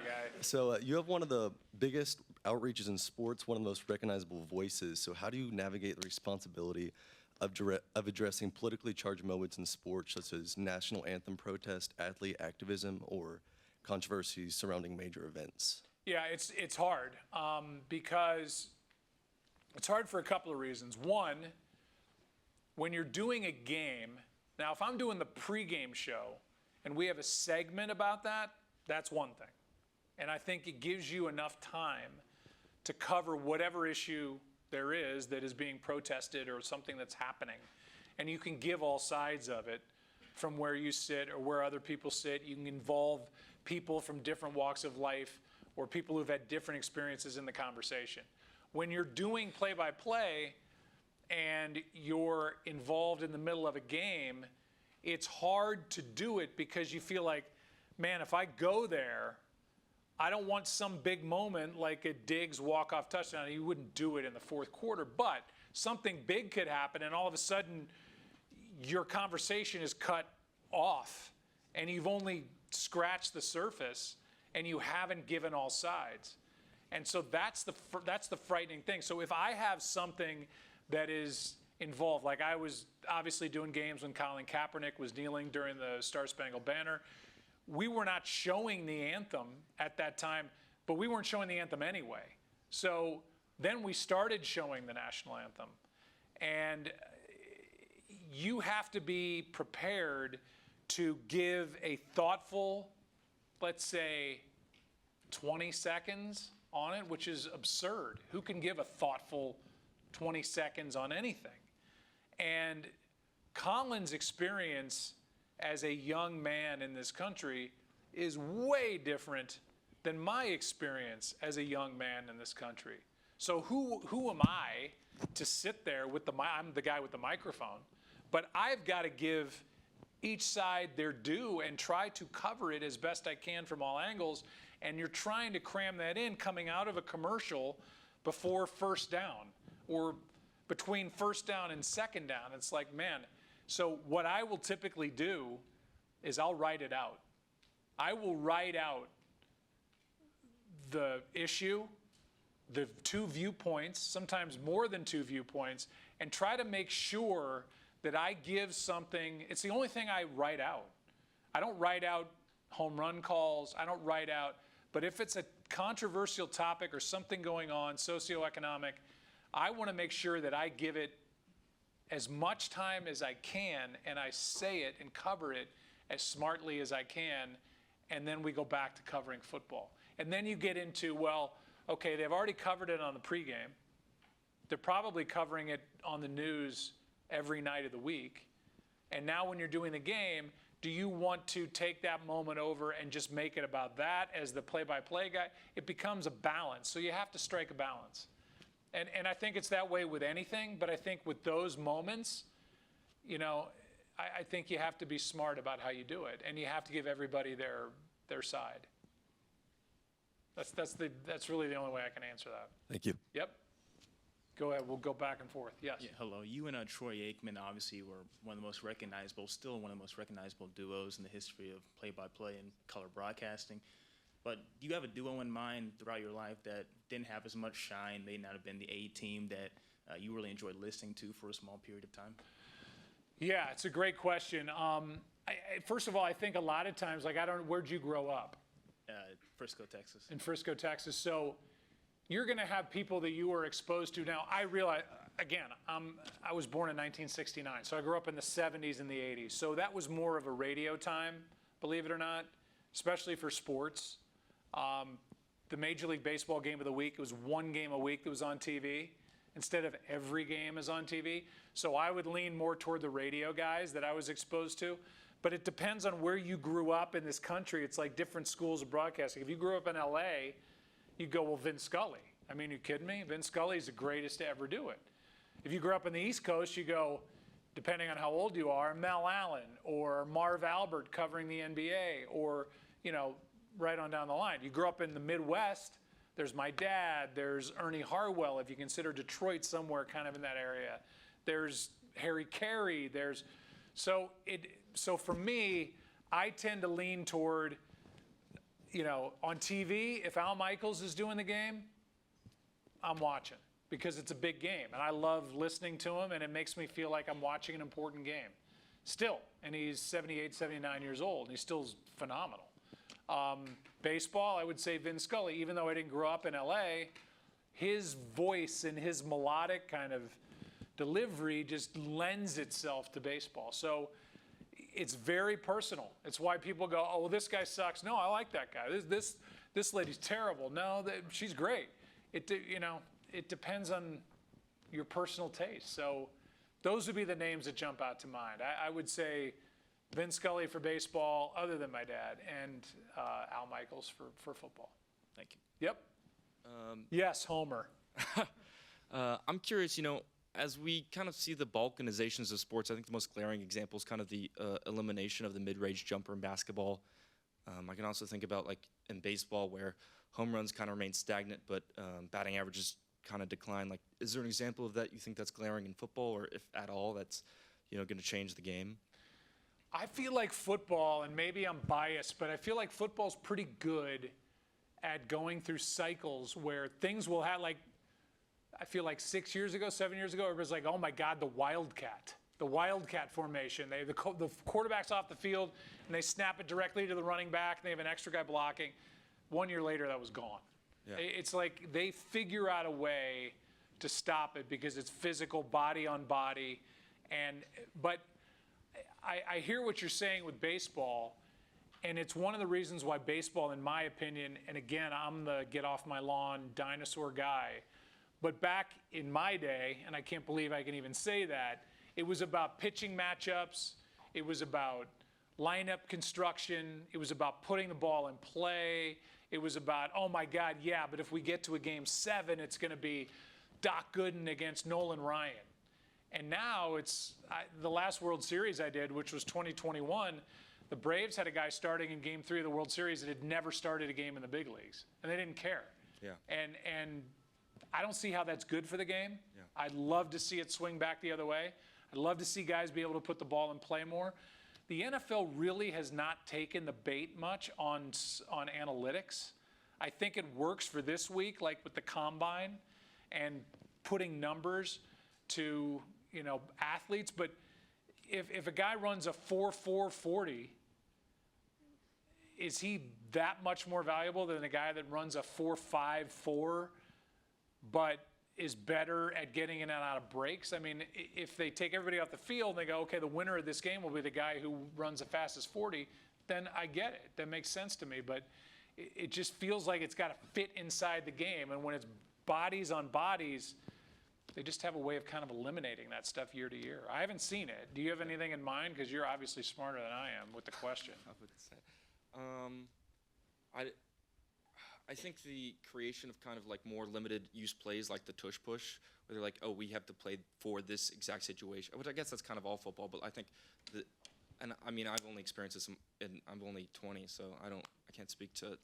So you have one of the biggest outreaches in sports, one of the most recognizable voices. So how do you navigate the responsibility of addressing politically charged moments in sports, such as national anthem protest, athlete activism, or controversies surrounding major events? Yeah, it's hard because it's hard for a couple of reasons. One, when you're doing a game, now if I'm doing the pregame show and we have a segment about that, that's one thing. And I think it gives you enough time to cover whatever issue there is that is being protested or something that's happening. And you can give all sides of it from where you sit or where other people sit. You can involve people from different walks of life or people who've had different experiences in the conversation. When you're doing play-by-play and you're involved in the middle of a game, it's hard to do it because you feel like, man, if I go there, I don't want some big moment like a Diggs walk-off touchdown. You wouldn't do it in the fourth quarter, but something big could happen, and all of a sudden your conversation is cut off, and you've only scratched the surface, and you haven't given all sides. And so that's the frightening thing. So if I have something that is involved, like I was obviously doing games when Colin Kaepernick was kneeling during the Star-Spangled Banner, we were not showing the anthem at that time, but we weren't showing the anthem anyway. So then we started showing the national anthem. And you have to be prepared to give a thoughtful, let's say, 20 seconds on it, which is absurd. Who can give a thoughtful 20 seconds on anything? And Colin's experience as a young man in this country is way different than my experience as a young man in this country. So who am I to sit there with I'm the guy with the microphone, but I've got to give each side their due and try to cover it as best I can from all angles. And you're trying to cram that in coming out of a commercial before first down or between first down and second down. It's like, man, so what I will typically do is I'll write it out. I will write out the issue, the two viewpoints, sometimes more than two viewpoints, and try to make sure that I give something. It's the only thing I write out. I don't write out home run calls. I don't write out, but if it's a controversial topic or something going on, socioeconomic, I want to make sure that I give it as much time as I can, and I say it and cover it as smartly as I can, and then we go back to covering football. And then you get into, well, okay, they've already covered it on the pregame. They're probably covering it on the news every night of the week. And now when you're doing the game, do you want to take that moment over and just make it about that as the play-by-play guy? It becomes a balance, so you have to strike a balance. And I think it's that way with anything, but I think with those moments, you know, I think you have to be smart about how you do it, and you have to give everybody their side. That's really the only way I can answer that. Thank you. Yep. Go ahead. We'll go back and forth. Yes. Yeah, hello. You and Troy Aikman obviously were one of the most recognizable, still one of the most recognizable duos in the history of play-by-play and color broadcasting. But do you have a duo in mind throughout your life that didn't have as much shine, may not have been the A team that you really enjoyed listening to for a small period of time? Yeah, it's a great question. First of all, I think a lot of times, like, where'd you grow up? Frisco, Texas. In Frisco, Texas. So you're going to have people that you were exposed to. Now, I realize, again, I was born in 1969, so I grew up in the 70s and the 80s. So that was more of a radio time, believe it or not, especially for sports. The Major League Baseball game of the week, it was one game a week that was on TV instead of every game is on TV. So I would lean more toward the radio guys that I was exposed to. But it depends on where you grew up in this country. It's like different schools of broadcasting. If you grew up in LA, you go, well, Vin Scully. I mean, you kidding me? Vin Scully is the greatest to ever do it. If you grew up in the East Coast, you go, depending on how old you are, Mel Allen or Marv Albert covering the NBA, or, you know, right on down the line. You grew up in the Midwest, there's my dad, there's Ernie Harwell, if you consider Detroit somewhere kind of in that area. There's Harry Carey, so for me, I tend to lean toward, you know, on TV, if Al Michaels is doing the game, I'm watching because it's a big game. And I love listening to him, and it makes me feel like I'm watching an important game. Still, and he's 78, 79 years old, and he's still phenomenal. Baseball, I would say Vin Scully, even though I didn't grow up in LA, his voice and his melodic kind of delivery just lends itself to baseball. So it's very personal. It's why people go, oh, well, this guy sucks. No, I like that guy. This lady's terrible. No, she's great. It depends on your personal taste. So those would be the names that jump out to mind. I would say Vin Scully for baseball, other than my dad, and Al Michaels for football. Thank you. Yep. Yes, Homer. I'm curious, you know, as we kind of see the balkanizations of sports, I think the most glaring example is kind of the elimination of the mid-range jumper in basketball. I can also think about like in baseball where home runs kind of remain stagnant, but batting averages kind of decline. Like, is there an example of that you think that's glaring in football, or if at all that's going to change the game? I feel like football, and maybe I'm biased, but I feel like football's pretty good at going through cycles where things will have, like, I feel like 7 years ago, everybody's like, oh my God, the Wildcat formation. The quarterback's off the field, and they snap it directly to the running back, and they have an extra guy blocking. 1 year later, that was gone. Yeah. It's like they figure out a way to stop it because it's physical, body on body. But I hear what you're saying with baseball, and it's one of the reasons why baseball, in my opinion, and again, I'm the get off my lawn dinosaur guy, but back in my day, and I can't believe I can even say that, it was about pitching matchups, it was about lineup construction, it was about putting the ball in play, it was about, oh my God, yeah, but if we get to a game 7, it's going to be Doc Gooden against Nolan Ryan. And now the last World Series I did, which was 2021, the Braves had a guy starting in Game 3 of the World Series that had never started a game in the big leagues, and they didn't care. Yeah. And I don't see how that's good for the game. Yeah. I'd love to see it swing back the other way. I'd love to see guys be able to put the ball in play more. The NFL really has not taken the bait much on analytics. I think it works for this week, like with the combine and putting numbers to athletes. But if a guy runs a 4.4 40, is he that much more valuable than a guy that runs a 4.5 4, but is better at getting in and out of breaks? I mean, if they take everybody off the field and they go, okay, the winner of this game will be the guy who runs the fastest 40, then I get it. That makes sense to me. But it just feels like it's got to fit inside the game. And when it's bodies on bodies, they just have a way of kind of eliminating that stuff year to year. I haven't seen it. Do you have anything in mind? Because you're obviously smarter than I am with the question. I think the creation of kind of like more limited use plays like the tush push, where they're like, oh, we have to play for this exact situation, which I guess that's kind of all football, but I think and I mean, I've only experienced this and I'm only 20, so I can't speak to,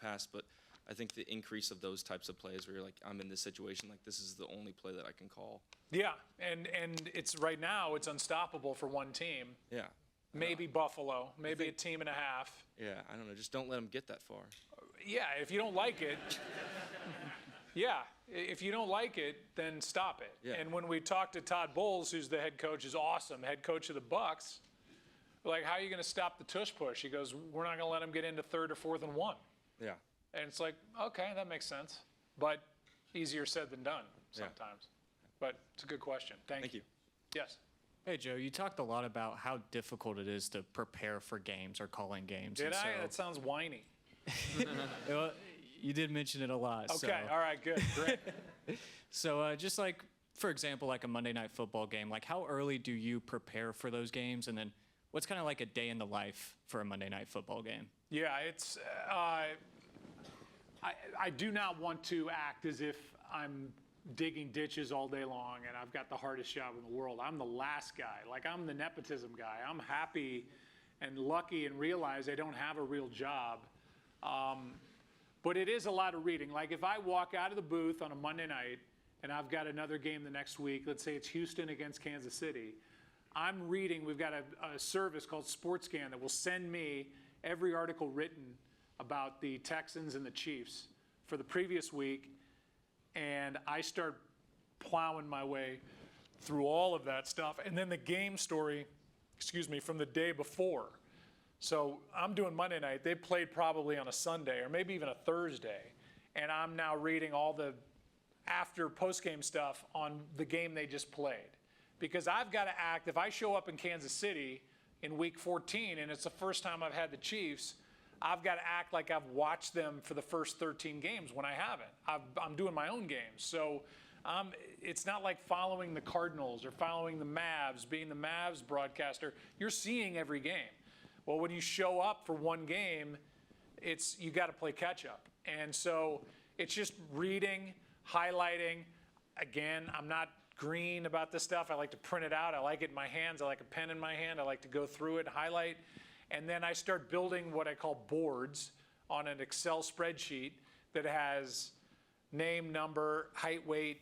past, but I think the increase of those types of plays where you're like, I'm in this situation, like this is the only play that I can call. Yeah, and it's right now it's unstoppable for one team. Yeah. Maybe Buffalo, maybe a team and a half. Yeah, I don't know, just don't let them get that far. Yeah, if you don't like it, if you don't like it, then stop it. Yeah. And when we talked to Todd Bowles, who's the head coach, is awesome, head coach of the Bucks, we're like, how are you going to stop the tush push? He goes, we're not going to let him get into 3rd or 4th and 1. Yeah. And it's like, okay, that makes sense. But easier said than done sometimes. Yeah. But it's a good question. Thank you. Yes. Hey, Joe, you talked a lot about how difficult it is to prepare for games or calling games. Did I? That sounds whiny. Well, you did mention it a lot. Okay, all right, good, great. So just like, for example, like a Monday Night Football game, like how early do you prepare for those games? And then what's kind of like a day in the life for a Monday Night Football game? Yeah, it's I do not want to act as if I'm digging ditches all day long and I've got the hardest job in the world. I'm the last guy. Like, I'm the nepotism guy. I'm happy and lucky and realize I don't have a real job. But it is a lot of reading. Like, if I walk out of the booth on a Monday night and I've got another game the next week, let's say it's Houston against Kansas City, I'm reading, we've got a service called Sportscaster that will send me every article written about the Texans and the Chiefs for the previous week, and I start plowing my way through all of that stuff. And then the game story, from the day before. So I'm doing Monday night. They played probably on a Sunday or maybe even a Thursday, and I'm now reading all the after post-game stuff on the game they just played. Because I've got to act, if I show up in Kansas City in week 14 and it's the first time I've had the Chiefs, I've got to act like I've watched them for the first 13 games when I haven't. I'm doing my own games. So it's not like following the Cardinals or following the Mavs, being the Mavs broadcaster. You're seeing every game. Well, when you show up for one game, you got to play catch up. And so it's just reading, highlighting. Again, I'm not green about this stuff. I like to print it out. I like it in my hands. I like a pen in my hand. I like to go through it, highlight. And then I start building what I call boards on an Excel spreadsheet that has name, number, height, weight,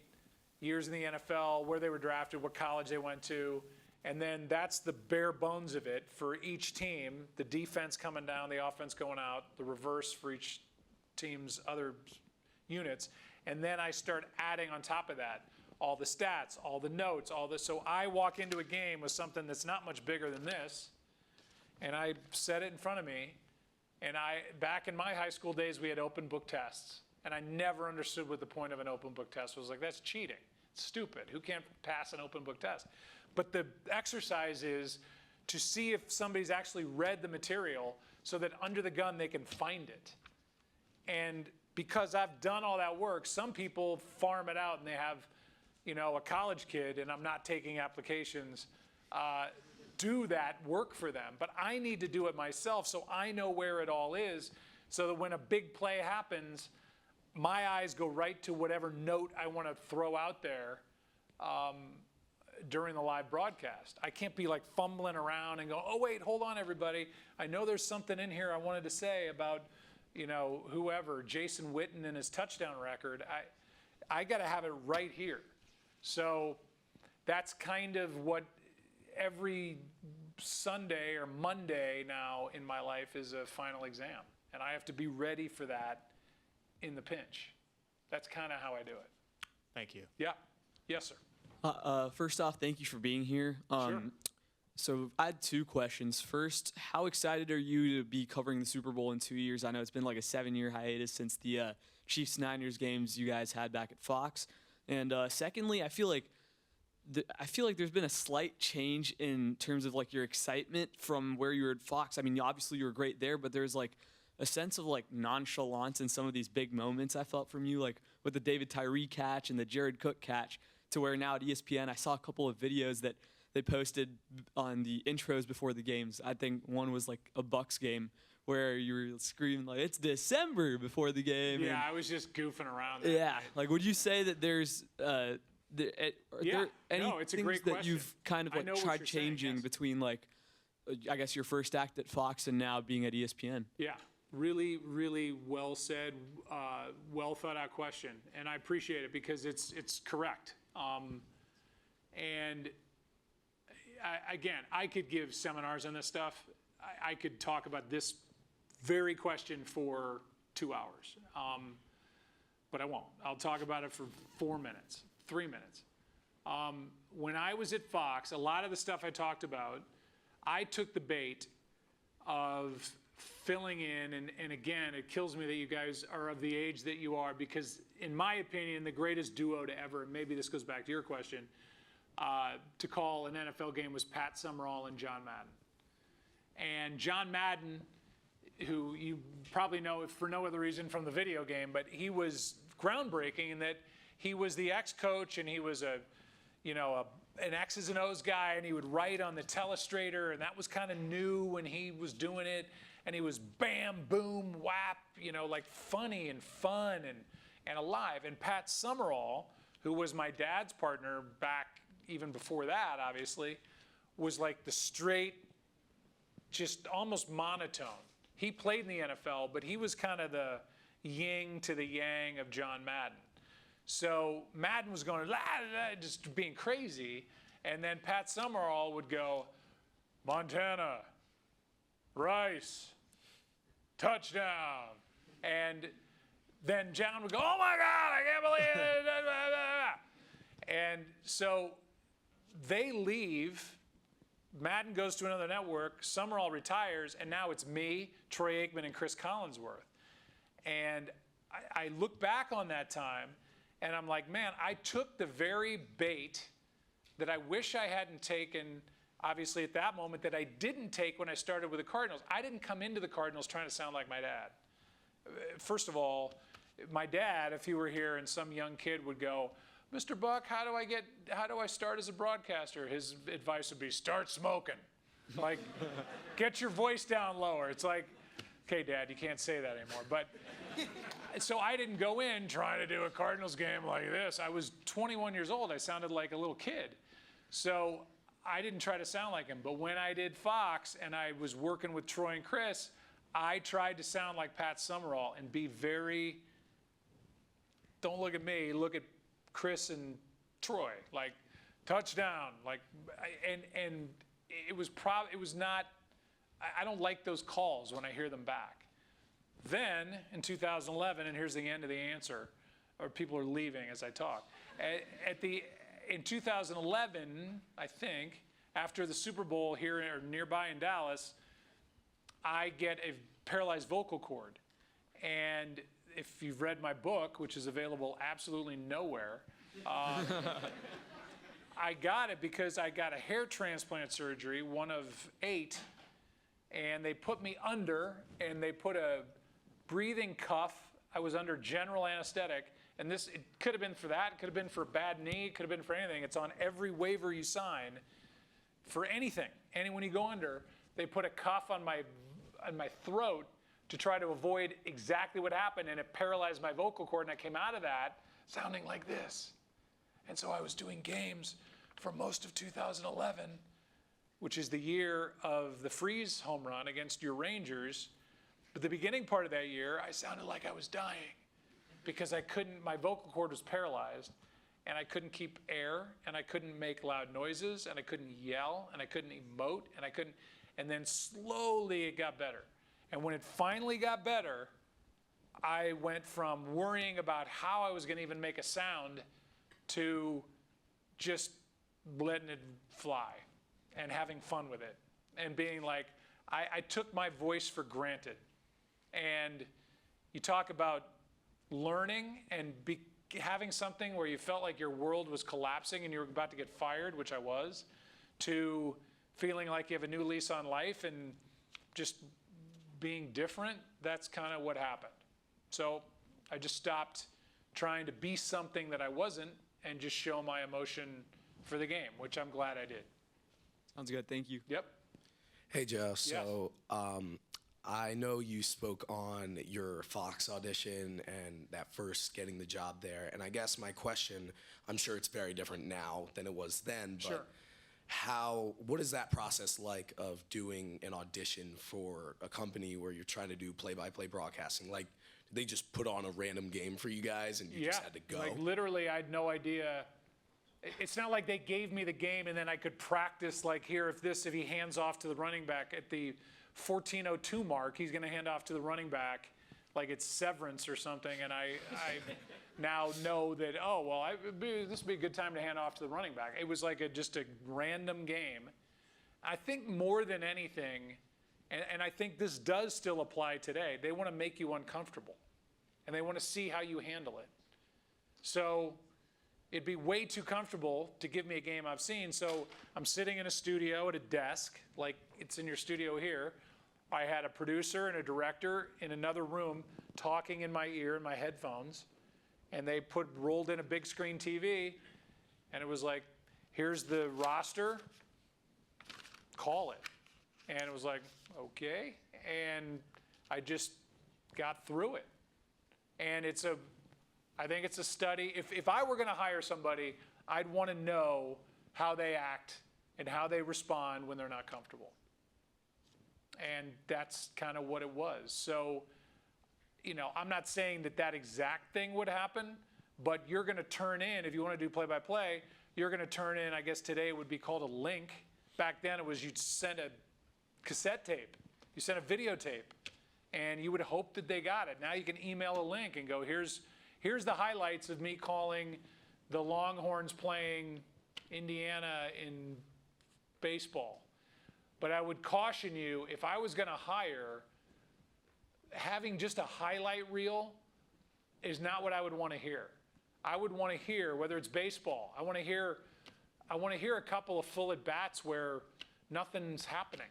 years in the NFL, where they were drafted, what college they went to. And then that's the bare bones of it for each team, the defense coming down, the offense going out, the reverse for each team's other units. And then I start adding on top of that all the stats, all the notes, all this. So I walk into a game with something that's not much bigger than this, and I set it in front of me. And back in my high school days, we had open book tests. And I never understood what the point of an open book test was. Like, that's cheating. It's stupid. Who can't pass an open book test? But the exercise is to see if somebody's actually read the material so that under the gun they can find it. And because I've done all that work, some people farm it out and they have, a college kid, and I'm not taking applications, do that work for them. But I need to do it myself so I know where it all is, so that when a big play happens, my eyes go right to whatever note I want to throw out there during the live broadcast. I can't be like fumbling around and go, oh, wait, hold on, everybody. I know there's something in here I wanted to say about, whoever, Jason Witten and his touchdown record. I got to have it right here. So that's kind of what every Sunday or Monday now in my life is a final exam. And I have to be ready for that in the pinch. That's kind of how I do it. Thank you. Yeah. Yes, sir. First off, thank you for being here. Sure. So I had two questions. First, how excited are you to be covering the Super Bowl in 2 years? I know it's been like a 7-year hiatus since the Chiefs-Niners games you guys had back at Fox. And secondly, I feel like there's been a slight change in terms of like your excitement from where you were at Fox. I mean, obviously you were great there, but there's like a sense of like nonchalance in some of these big moments I felt from you, like with the David Tyree catch and the Jared Cook catch, to where now at ESPN I saw a couple of videos that they posted on the intros before the games. I think one was like a Bucks game where you were screaming like, it's December before the game. Yeah, and, I was just goofing around. Like would you say that there's are there any it's a things great that question. you've kind of I like know what tried you're saying, changing yes. between like I guess your first act at Fox and now being at ESPN? Yeah, really, really well said, well thought out question, and I appreciate it because it's correct. And again, I could give seminars on this stuff. I could talk about this very question for 2 hours, but I won't. I'll talk about it for 4 minutes, 3 minutes. When I was at Fox, a lot of the stuff I talked about, I took the bait of filling in, and again, it kills me that you guys are of the age that you are, because in my opinion, the greatest duo to ever, and maybe this goes back to your question, to call an NFL game was Pat Summerall and John Madden. And John Madden, who you probably know if for no other reason from the video game, but he was groundbreaking in that he was the ex-coach and he was an X's and O's guy, and he would write on the telestrator, and that was kind of new when he was doing it, and he was bam, boom, whap, like funny and fun and alive. And Pat Summerall, who was my dad's partner back even before that, obviously, was like the straight, just almost monotone. He played in the NFL, but he was kind of the yin to the yang of John Madden. So Madden was going, la, la, just being crazy, and then Pat Summerall would go, Montana, Rice, touchdown. And then John would go, oh my God, I can't believe it. And so they leave, Madden goes to another network, Summerall retires, and now it's me, Troy Aikman, and Chris Collinsworth. And I look back on that time, and I'm like, man, I took the very bait that I wish I hadn't taken, obviously at that moment, that I didn't take when I started with the Cardinals. I didn't come into the Cardinals trying to sound like my dad. First of all, my dad, if he were here and some young kid would go, Mr. Buck, how do I start as a broadcaster? His advice would be, start smoking. Like, get your voice down lower. It's like, okay, Dad, you can't say that anymore. But so I didn't go in trying to do a Cardinals game like this. I was 21 years old. I sounded like a little kid. So I didn't try to sound like him, but when I did Fox and I was working with Troy and Chris, I tried to sound like Pat Summerall and be very, don't look at me, look at Chris and Troy, like touchdown, like, and it was not, I don't like those calls when I hear them back. Then in 2011, and here's the end of the answer, or people are leaving as I talk. In 2011, I think, after the Super Bowl here or nearby in Dallas, I get a paralyzed vocal cord. And if you've read my book, which is available absolutely nowhere, I got it because I got a hair transplant surgery, one of 8, and they put me under, and they put a breathing cuff. I was under general anesthetic. And this, it could have been for that, it could have been for a bad knee, it could have been for anything. It's on every waiver you sign for anything. And when you go under, they put a cuff on my throat to try to avoid exactly what happened, and it paralyzed my vocal cord, and I came out of that sounding like this. And so I was doing games for most of 2011, which is the year of the freeze home run against your Rangers. But the beginning part of that year, I sounded like I was dying, because my vocal cord was paralyzed, and I couldn't keep air, and I couldn't make loud noises, and I couldn't yell, and I couldn't emote, and then slowly it got better. And when it finally got better, I went from worrying about how I was gonna even make a sound to just letting it fly and having fun with it. And being like, I took my voice for granted. And you talk about learning and having something where you felt like your world was collapsing and you were about to get fired, which I was, to feeling like you have a new lease on life and just being different. That's kind of what happened. So I just stopped trying to be something that I wasn't and just show my emotion for the game, which I'm glad I did. Sounds good. Thank you. Yep. Hey, Joe. So I know you spoke on your Fox audition and that first getting the job there. And I guess my question, I'm sure it's very different now than it was then, but Sure. what is that process like of doing an audition for a company where you're trying to do play-by-play broadcasting? Like, did they just put on a random game for you guys and you just had to go? Like literally I had no idea. It's not like they gave me the game and then I could practice, like, here, if he hands off to the running back at the 14:02 mark, he's going to hand off to the running back like it's Severance or something, and I now know that, oh, well, this would be a good time to hand off to the running back. It was like just a random game. I think more than anything, and I think this does still apply today, they want to make you uncomfortable, and they want to see how you handle it. So it'd be way too comfortable to give me a game I've seen. So I'm sitting in a studio at a desk, like it's in your studio here. I had a producer and a director in another room talking in my ear in my headphones, and they rolled in a big screen TV, and it was like, here's the roster, call it. And it was like, okay. And I just got through it. And I think it's a study. If I were going to hire somebody, I'd want to know how they act and how they respond when they're not comfortable. And that's kind of what it was. So, I'm not saying that exact thing would happen, but you're going to turn in, if you want to do play-by-play, you're going to turn in, I guess today it would be called a link. Back then it was you'd send a cassette tape. You sent a videotape, and you would hope that they got it. Now you can email a link and go, here's the highlights of me calling the Longhorns playing Indiana in baseball. But I would caution you, if I was going to hire, having just a highlight reel is not what I would want to hear. I would want to hear, whether it's baseball, I want to hear a couple of full at bats where nothing's happening.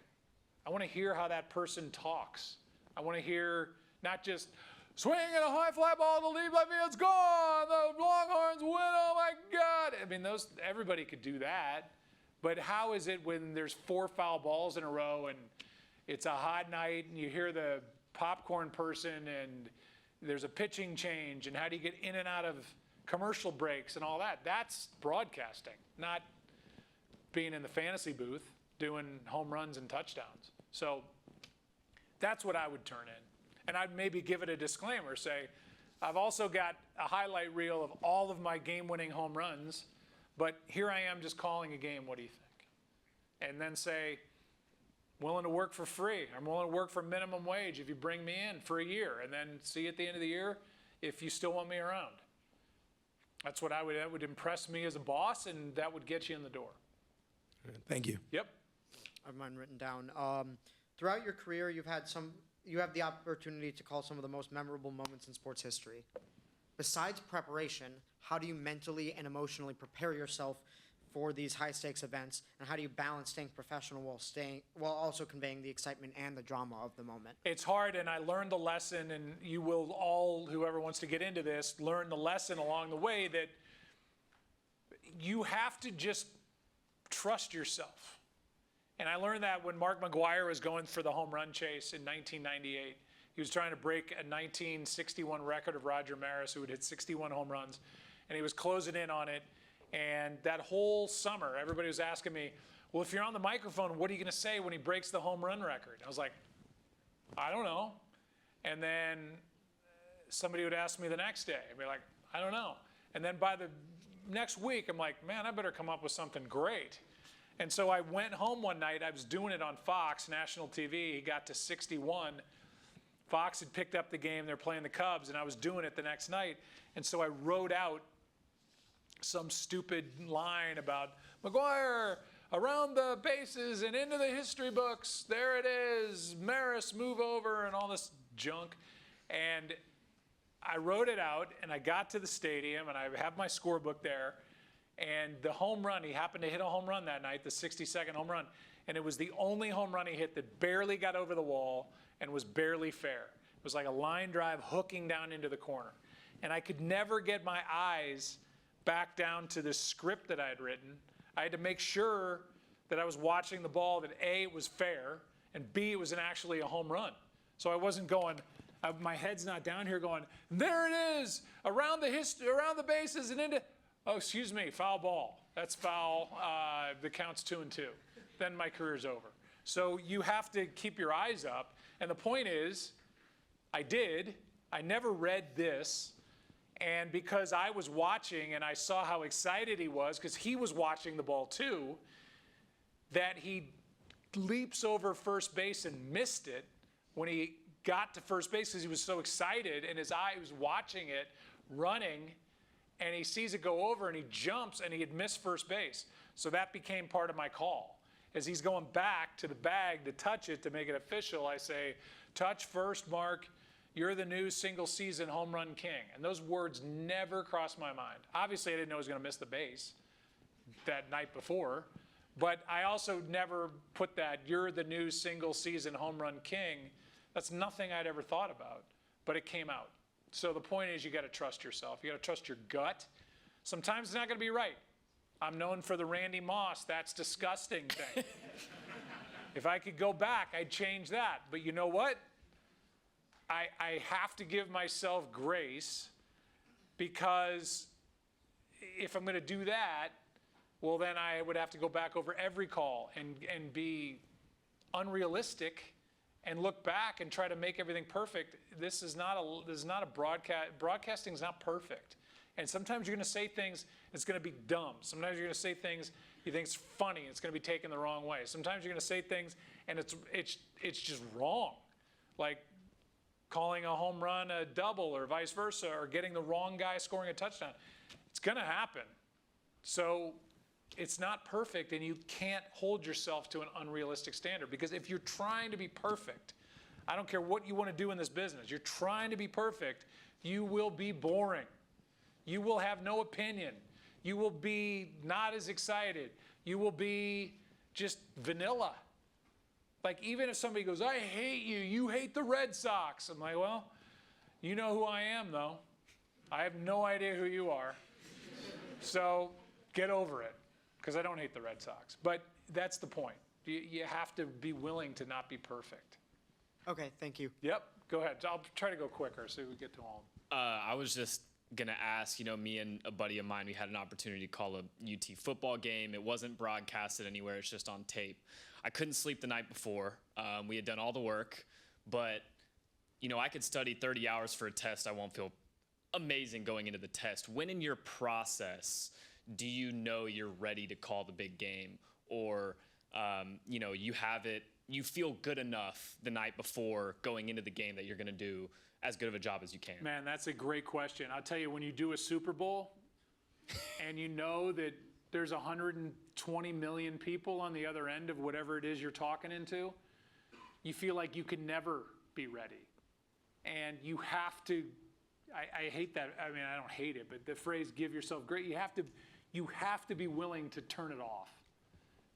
I want to hear how that person talks. I want to hear not just swing and a high fly ball to lead left field's gone. The Longhorns win. Oh my God! I mean, everybody could do that. But how is it when there's 4 foul balls in a row and it's a hot night and you hear the popcorn person and there's a pitching change, and how do you get in and out of commercial breaks and all that? That's broadcasting, not being in the fantasy booth, doing home runs and touchdowns. So that's what I would turn in. And I'd maybe give it a disclaimer, say, I've also got a highlight reel of all of my game-winning home runs, but here I am just calling a game. What do you think? And then say, willing to work for free. I'm willing to work for minimum wage if you bring me in for a year, and then see at the end of the year if you still want me around. That's what that would impress me as a boss, and that would get you in the door. Thank you. Yep. I have mine written down. Throughout your career, you have the opportunity to call some of the most memorable moments in sports history. Besides preparation, how do you mentally and emotionally prepare yourself for these high-stakes events, and how do you balance staying professional while also conveying the excitement and the drama of the moment? It's hard, and I learned the lesson, and you will all, whoever wants to get into this, learn the lesson along the way that you have to just trust yourself. And I learned that when Mark McGwire was going for the home run chase in 1998. He was trying to break a 1961 record of Roger Maris, who had hit 61 home runs, and he was closing in on it. And that whole summer, everybody was asking me, well, if you're on the microphone, what are you going to say when he breaks the home run record? I was like, I don't know. And then somebody would ask me the next day. I'd be like, I don't know. And then by the next week, I'm like, man, I better come up with something great. And so I went home one night. I was doing it on Fox, national TV. He got to 61. Fox had picked up the game. They're playing the Cubs, and I was doing it the next night. And so I wrote out some stupid line about McGwire around the bases and into the history books. There it is. Maris, move over, and all this junk. And I wrote it out, and I got to the stadium, and I have my scorebook there. And the home run, he happened to hit a home run that night, the 62nd home run. And it was the only home run he hit that barely got over the wall and was barely fair. It was like a line drive hooking down into the corner. And I could never get my eyes back down to the script that I had written. I had to make sure that I was watching the ball, that A, it was fair, and B, it was actually a home run. So I wasn't going, my head's not down here going, there it is, around the bases and into, oh, excuse me, foul ball. That's foul. The count's 2-2. Then my career's over. So you have to keep your eyes up. And the point is, I never read this. And because I was watching and I saw how excited he was, because he was watching the ball too, that he leaps over first base and missed it when he got to first base because he was so excited and his eye was watching it, running, and he sees it go over and he jumps and he had missed first base. So that became part of my call. As he's going back to the bag to touch it to make it official, I say, touch first, Mark. You're the new single-season home run king. And those words never crossed my mind. Obviously, I didn't know he was going to miss the base that night before. But I also never put that, you're the new single-season home run king. That's nothing I'd ever thought about. But it came out. So the point is, you got to trust yourself. You got to trust your gut. Sometimes it's not going to be right. I'm known for the Randy Moss, that's disgusting thing. If I could go back, I'd change that. But you know what? I have to give myself grace, because if I'm going to do that, well, then I would have to go back over every call and be unrealistic and look back and try to make everything perfect. This is not a broadcast. Broadcasting is not perfect. And sometimes you're going to say things, it's going to be dumb. Sometimes you're going to say things you think it's funny, it's going to be taken the wrong way. Sometimes you're going to say things and it's just wrong. Like calling a home run a double or vice versa, or getting the wrong guy scoring a touchdown. It's going to happen. So it's not perfect, and you can't hold yourself to an unrealistic standard, because if you're trying to be perfect, I don't care what you want to do in this business, you're trying to be perfect, you will be boring. You will have no opinion. You will be not as excited. You will be just vanilla. Like, even if somebody goes, I hate you, you hate the Red Sox. I'm like, well, you know who I am, though. I have no idea who you are. So get over it, because I don't hate the Red Sox. But that's the point. You have to be willing to not be perfect. Okay, thank you. Yep, go ahead. I'll try to go quicker so we get to all. I was just gonna ask, me and a buddy of mine, we had an opportunity to call a UT football game. It wasn't broadcasted anywhere, it's just on tape. I couldn't sleep the night before. We had done all the work, but I could study 30 hours for a test. I won't feel amazing going into the test. When in your process do you know you're ready to call the big game? Or, you feel good enough the night before going into the game that you're gonna do as good of a job as you can? Man, that's a great question. I'll tell you, when you do a Super Bowl and you know that there's 120 million people on the other end of whatever it is you're talking into, you feel like you can never be ready. And you have to, I hate that, I mean, I don't hate it, but the phrase give yourself grace, you have to be willing to turn it off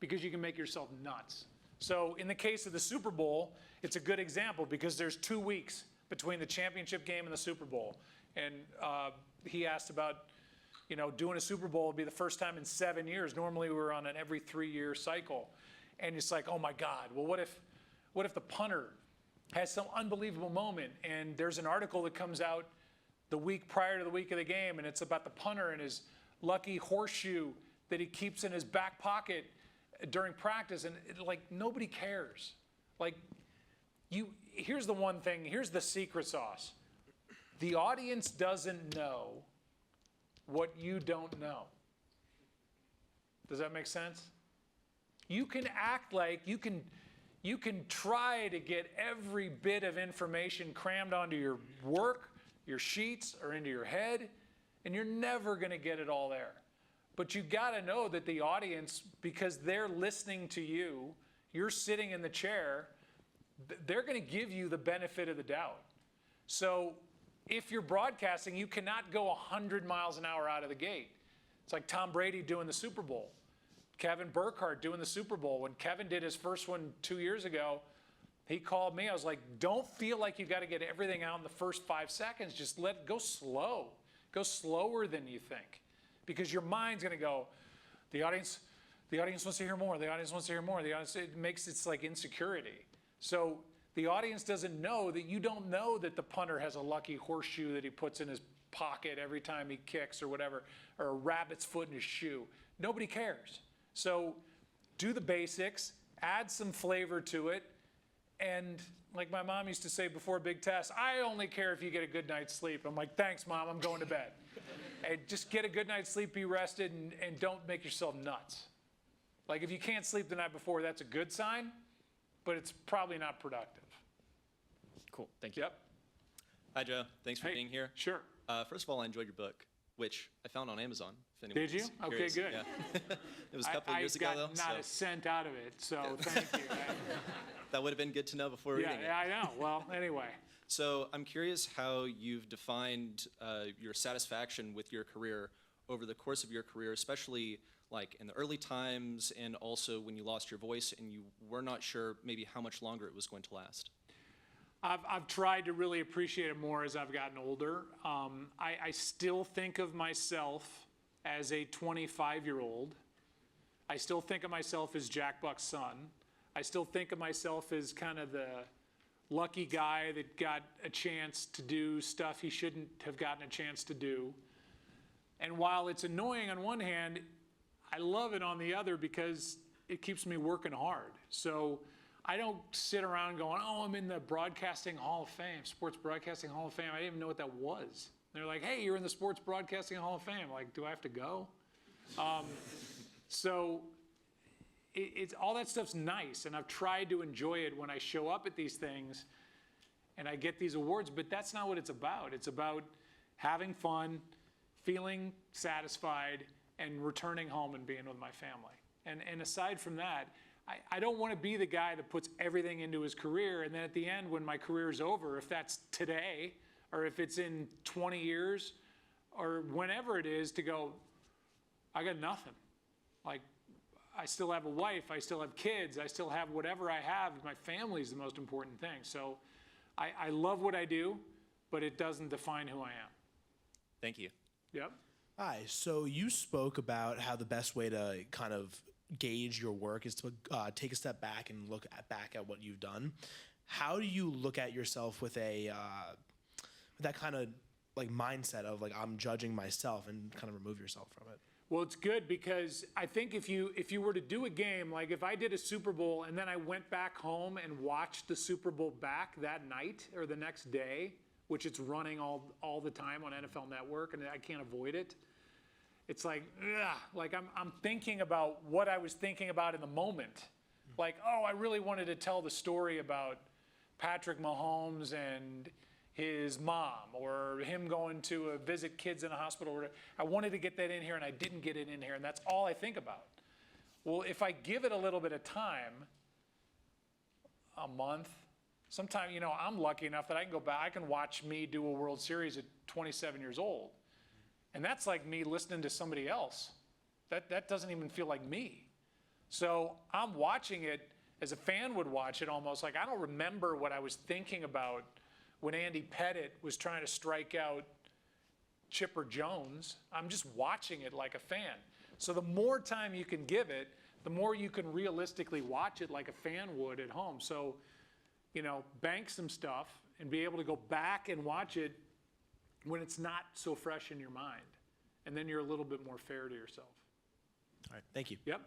because you can make yourself nuts. So in the case of the Super Bowl, it's a good example because there's 2 weeks between the championship game and the Super Bowl. And he asked about, doing a Super Bowl would be the first time in 7 years. Normally we're on an every 3-year cycle. And it's like, oh my God, well, what if the punter has some unbelievable moment and there's an article that comes out the week prior to the week of the game and it's about the punter and his lucky horseshoe that he keeps in his back pocket during practice, and nobody cares. Here's the one thing, here's the secret sauce. The audience doesn't know what you don't know. Does that make sense? You can act like you can try to get every bit of information crammed onto your work, your sheets, or into your head, and you're never going to get it all there. But you got to know that the audience, because they're listening to you, you're sitting in the chair, they're going to give you the benefit of the doubt. So if you're broadcasting, you cannot go 100 miles an hour out of the gate. It's like Tom Brady doing the Super Bowl, Kevin Burkhardt doing the Super Bowl. When Kevin did his first one 2 years ago, he called me. I was like, don't feel like you got to get everything out in the first 5 seconds. Just go slow. Go slower than you think. Because your mind's going to go, the audience wants to hear more. The audience wants to hear more. It makes it's like insecurity. So the audience doesn't know that you don't know that the punter has a lucky horseshoe that he puts in his pocket every time he kicks or whatever, or a rabbit's foot in his shoe. Nobody cares. So do the basics, add some flavor to it, and like my mom used to say before a big test, I only care if you get a good night's sleep. I'm like, thanks, Mom, I'm going to bed. And just get a good night's sleep, be rested, and don't make yourself nuts. Like if you can't sleep the night before, that's a good sign, but it's probably not productive. Cool, thank you. Yep. Hi, Joe. Thanks for Hey, being here. Sure. First of all, I enjoyed your book, which I found on Amazon. If anyone's Did you? Okay, curious. good. Yeah. It was a couple of years ago, though. I got not a cent out of it, so thank you. That would have been good to know before reading it. Yeah, I know. Well, anyway. So I'm curious how you've defined your satisfaction with your career over the course of your career, especially like in the early times and also when you lost your voice and you were not sure maybe how much longer it was going to last. I've tried to really appreciate it more as I've gotten older. I still think of myself as a 25-year-old. I still think of myself as Jack Buck's son. I still think of myself as kind of the lucky guy that got a chance to do stuff he shouldn't have gotten a chance to do. And while it's annoying on one hand, I love it on the other because it keeps me working hard. So I don't sit around going, oh, I'm in the Broadcasting Hall of Fame, Sports Broadcasting Hall of Fame. I didn't even know what that was. They're like, hey, you're in the Sports Broadcasting Hall of Fame. I'm like, do I have to go? So it's all that stuff's nice, and I've tried to enjoy it when I show up at these things and I get these awards, but that's not what it's about. It's about having fun, feeling satisfied, and returning home and being with my family. And aside from that, I don't want to be the guy that puts everything into his career, and then at the end when my career is over, if that's today, or if it's in 20 years, or whenever it is, to go, I got nothing. Like, I still have a wife, I still have kids, I still have whatever I have. My family is the most important thing. So I love what I do, but it doesn't define who I am. Thank you. Yep. Hi, so you spoke about how the best way to kind of gauge your work is to take a step back and look back at what you've done. How do you look at yourself with that kind of like mindset of like I'm judging myself and kind of remove yourself from it? Well, it's good because I think if you were to do a game, like if I did a Super Bowl and then I went back home and watched the Super Bowl back that night or the next day, which it's running all the time on NFL Network and I can't avoid it, it's like, ugh, like I'm thinking about what I was thinking about in the moment. Like, oh, I really wanted to tell the story about Patrick Mahomes and his mom, or him going to visit kids in a hospital. I wanted to get that in here, and I didn't get it in here, and that's all I think about. Well, if I give it a little bit of time, a month, sometime, I'm lucky enough that I can go back, I can watch me do a World Series at 27 years old. And that's like me listening to somebody else. That doesn't even feel like me. So I'm watching it as a fan would watch it almost. Like I don't remember what I was thinking about when Andy Pettitte was trying to strike out Chipper Jones. I'm just watching it like a fan. So the more time you can give it, the more you can realistically watch it like a fan would at home. So, bank some stuff and be able to go back and watch it when it's not so fresh in your mind. And then you're a little bit more fair to yourself. All right, thank you. Yep.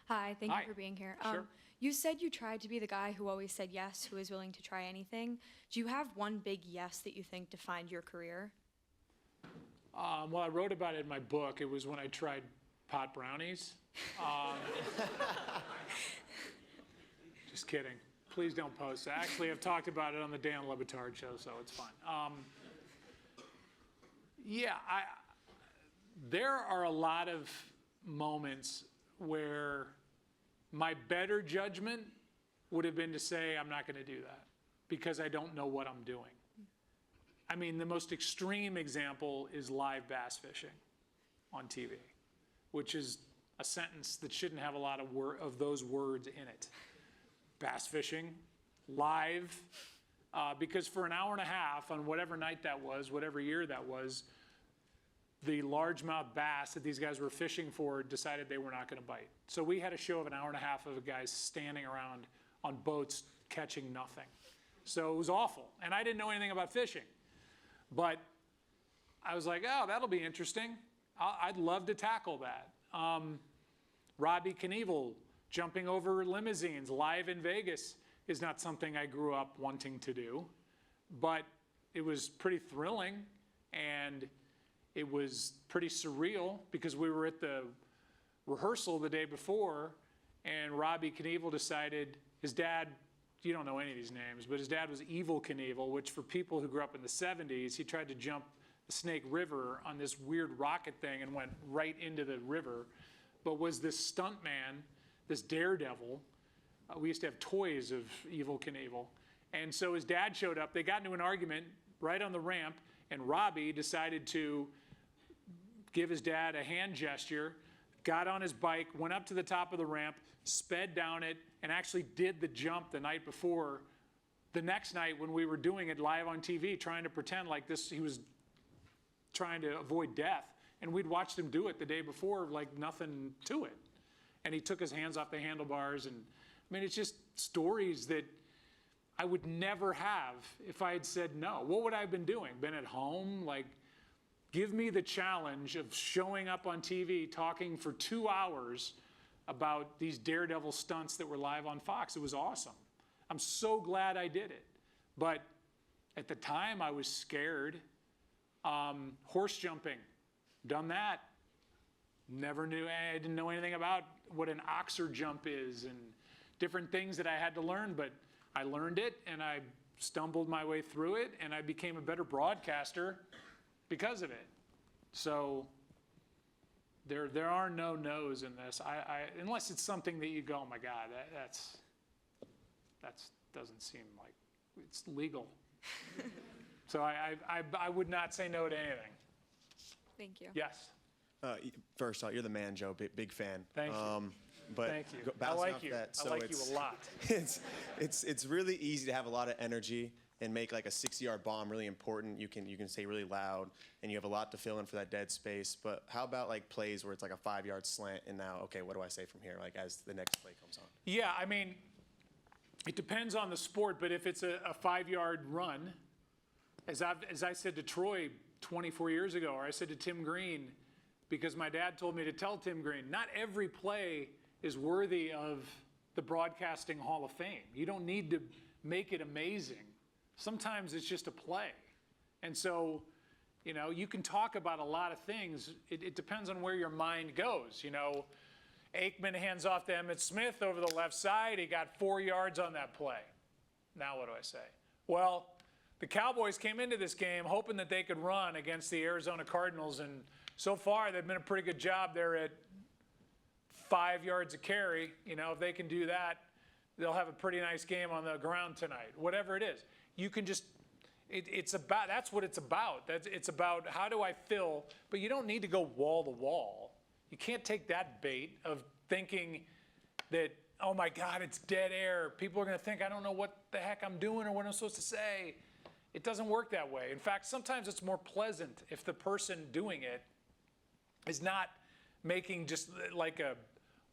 Hi, thank Hi. you for being here. Sure. You said you tried to be the guy who always said yes, who is willing to try anything. Do you have one big yes that you think defined your career? Well, I wrote about it in my book. It was when I tried pot brownies. Just kidding. Please don't post. Actually, I've talked about it on the Dan Le Batard show, so it's fine. There are a lot of moments where my better judgment would have been to say, I'm not going to do that because I don't know what I'm doing. I mean, the most extreme example is live bass fishing on TV, which is a sentence that shouldn't have a lot of those words in it. Bass fishing, live, because for an hour and a half on whatever night that was, whatever year that was, the largemouth bass that these guys were fishing for decided they were not going to bite. So we had a show of an hour and a half of guys standing around on boats catching nothing. So it was awful. And I didn't know anything about fishing. But I was like, oh, that'll be interesting. I'd love to tackle that. Robbie Knievel jumping over limousines live in Vegas is not something I grew up wanting to do. But it was pretty thrilling. And it was pretty surreal because we were at the rehearsal the day before and Robbie Knievel decided, his dad, you don't know any of these names, but his dad was Evil Knievel, which for people who grew up in the 70s, he tried to jump the Snake River on this weird rocket thing and went right into the river, but was this stunt man, this daredevil. We used to have toys of Evil Knievel. And so his dad showed up, they got into an argument right on the ramp, and Robbie decided to give his dad a hand gesture, got on his bike, went up to the top of the ramp, sped down it, and actually did the jump the night before. The next night when we were doing it live on TV, trying to pretend like this, he was trying to avoid death. And we'd watched him do it the day before, like nothing to it. And he took his hands off the handlebars. And I mean, it's just stories that I would never have if I had said no. What would I have been doing? Been at home? Like, give me the challenge of showing up on TV, talking for 2 hours about these daredevil stunts that were live on Fox. It was awesome. I'm so glad I did it. But at the time, I was scared. Horse jumping, done that. Never knew, I didn't know anything about what an oxer jump is and different things that I had to learn, but I learned it and I stumbled my way through it and I became a better broadcaster because of it. So there are no no's in this. Unless it's something that you go, oh my God, that doesn't seem like it's legal. So I would not say no to anything. Thank you. Yes. First off, you're the man, Joe. Big fan. Thank you. But Thank you. I bouncing like off you. that, I like you a lot. It's really easy to have a lot of energy and make like a 60-yard bomb really important. You can say really loud, and you have a lot to fill in for that dead space. But how about like plays where it's like a 5-yard slant, and now, okay, what do I say from here? Like as the next play comes on. Yeah, I mean, it depends on the sport. But if it's a 5-yard run, as I said to Troy 24 years ago, or I said to Tim Green, because my dad told me to tell Tim Green, not every play is worthy of the Broadcasting Hall of Fame. You don't need to make it amazing. Sometimes it's just a play. And so, you know, you can talk about a lot of things. It depends on where your mind goes. You know, Aikman hands off to Emmitt Smith over the left side. He got 4 yards on that play. Now what do I say? Well, the Cowboys came into this game hoping that they could run against the Arizona Cardinals, and so far they've been a pretty good job there at 5 yards a carry. You know, if they can do that, they'll have a pretty nice game on the ground tonight. Whatever it is, you can just, it's about, that's what it's about. It's about how do I fill, but you don't need to go wall to wall. You can't take that bait of thinking that, oh my God, it's dead air. People are going to think I don't know what the heck I'm doing or what I'm supposed to say. It doesn't work that way. In fact, sometimes it's more pleasant if the person doing it is not making just like a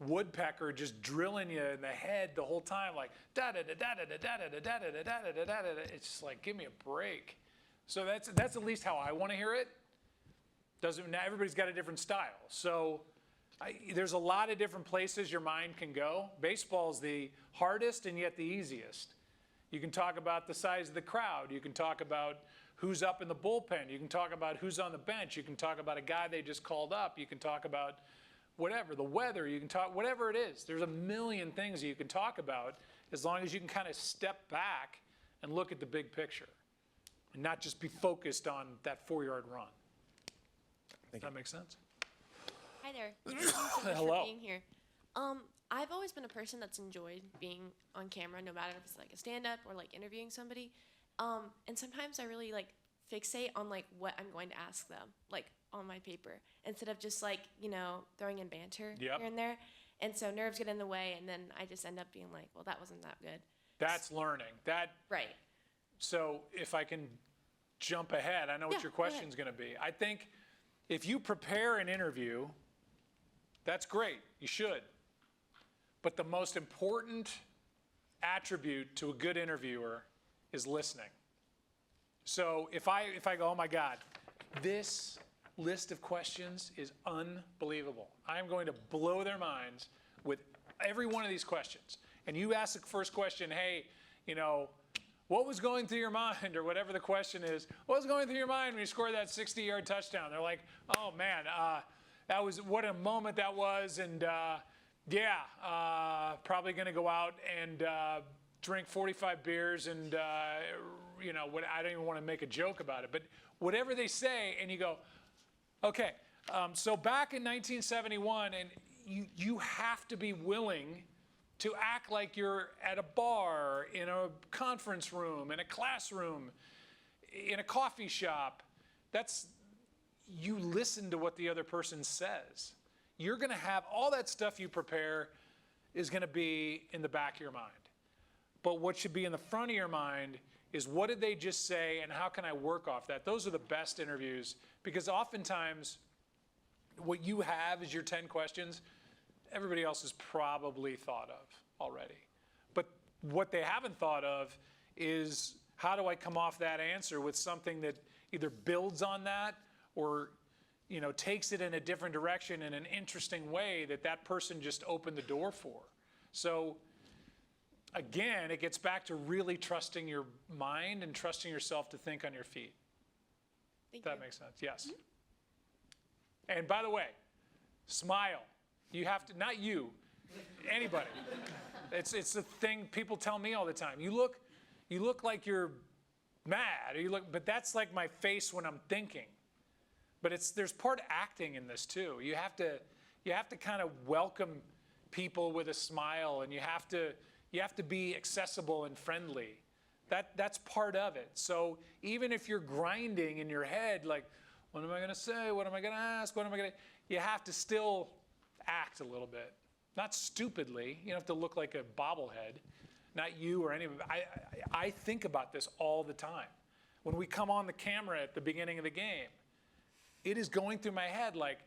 woodpecker just drilling you in the head the whole time, like da da da da da da da da da da da da da da. It's just like, give me a break. So that's at least how I want to hear it. Doesn't, now everybody's got a different style. So there's a lot of different places your mind can go. Baseball's the hardest and yet the easiest. You can talk about the size of the crowd. You can talk about who's up in the bullpen. You can talk about who's on the bench. You can talk about a guy they just called up. You can talk about whatever, the weather. You can talk, whatever it is. There's a million things you can talk about as long as you can kind of step back and look at the big picture and not just be focused on that 4-yard run. Does that make sense? Hi there. Thank you so much Hello. for being here. I've always been a person that's enjoyed being on camera, no matter if it's like a stand-up or like interviewing somebody. And sometimes I really like fixate on like what I'm going to ask them, like on my paper, instead of just like, you know, throwing in banter here and there. And so nerves get in the way, and then I just end up being like, well, that wasn't that good. That's learning. Right. So if I can jump ahead, I know what your question's going to be. I think if you prepare an interview, that's great. You should. But the most important attribute to a good interviewer is listening. So if I go, oh my God, this list of questions is unbelievable. I'm going to blow their minds with every one of these questions. And you ask the first question, hey, you know, what was going through your mind, or whatever the question is, what was going through your mind when you scored that 60-yard touchdown? They're like, oh man, that was, what a moment that was, and probably going to go out and drink 45 beers and, you know, what, I don't even want to make a joke about it, but whatever they say, and you go, okay, so back in 1971, and you have to be willing to act like you're at a bar, in a conference room, in a classroom, in a coffee shop. That's, you listen to what the other person says. You're going to have all that stuff you prepare is going to be in the back of your mind. But what should be in the front of your mind is, what did they just say and how can I work off that? Those are the best interviews, because oftentimes what you have is your 10 questions. Everybody else has probably thought of already. But what they haven't thought of is, how do I come off that answer with something that either builds on that or, you know, takes it in a different direction in an interesting way that that person just opened the door for. So again, it gets back to really trusting your mind and trusting yourself to think on your feet. If that makes sense. Yes. Mm-hmm. And by the way, smile. You have to, not you, anybody. It's the thing people tell me all the time. You look like you're mad, or but that's like my face when I'm thinking. But there's part acting in this too. You have to kind of welcome people with a smile, and you have to be accessible and friendly. That's part of it. So even if you're grinding in your head, like, what am I going to say? What am I going to ask? What am I going to? You have to still act a little bit, not stupidly. You don't have to look like a bobblehead, not you or anybody. I think about this all the time. When we come on the camera at the beginning of the game, it is going through my head like,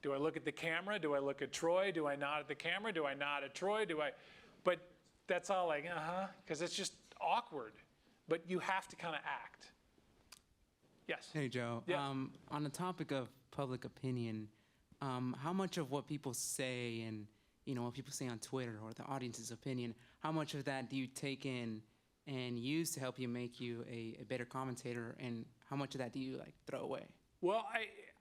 do I look at the camera? Do I look at Troy? Do I nod at the camera? Do I nod at Troy? But that's all like, because it's just awkward. But you have to kind of act. Yes. Hey, Joe. Yes. On the topic of public opinion, how much of what people say and what people say on Twitter or the audience's opinion, how much of that do you take in and use to help you make you a better commentator, and how much of that do you throw away? Well,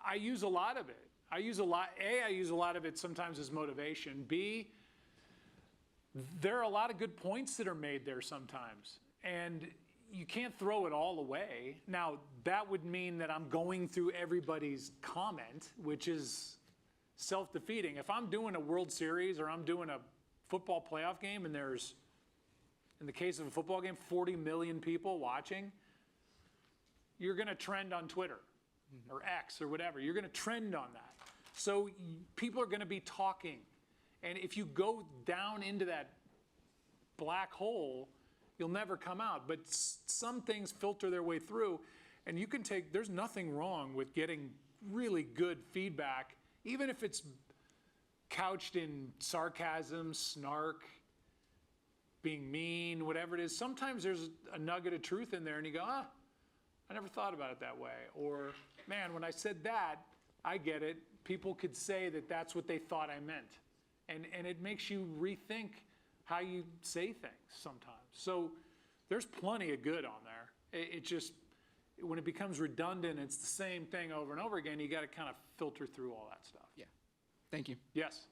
I use a lot of it. I use a lot of it sometimes as motivation. B, there are a lot of good points that are made there sometimes, and you can't throw it all away. Now, that would mean that I'm going through everybody's comment, which is self-defeating. If I'm doing a World Series or I'm doing a football playoff game and there's, in the case of a football game, 40 million people watching, you're going to trend on Twitter or X or whatever. You're going to trend on that. So people are going to be talking. And if you go down into that black hole, you'll never come out. But some things filter their way through, and you can there's nothing wrong with getting really good feedback, even if it's couched in sarcasm, snark, being mean, whatever it is. Sometimes there's a nugget of truth in there, and you go, I never thought about it that way. Or, man, when I said that, I get it. People could say that that's what they thought I meant. And it makes you rethink how you say things sometimes. So there's plenty of good on there. It just, when it becomes redundant, it's the same thing over and over again, you got to kind of filter through all that stuff. Yeah. Thank you. Yes.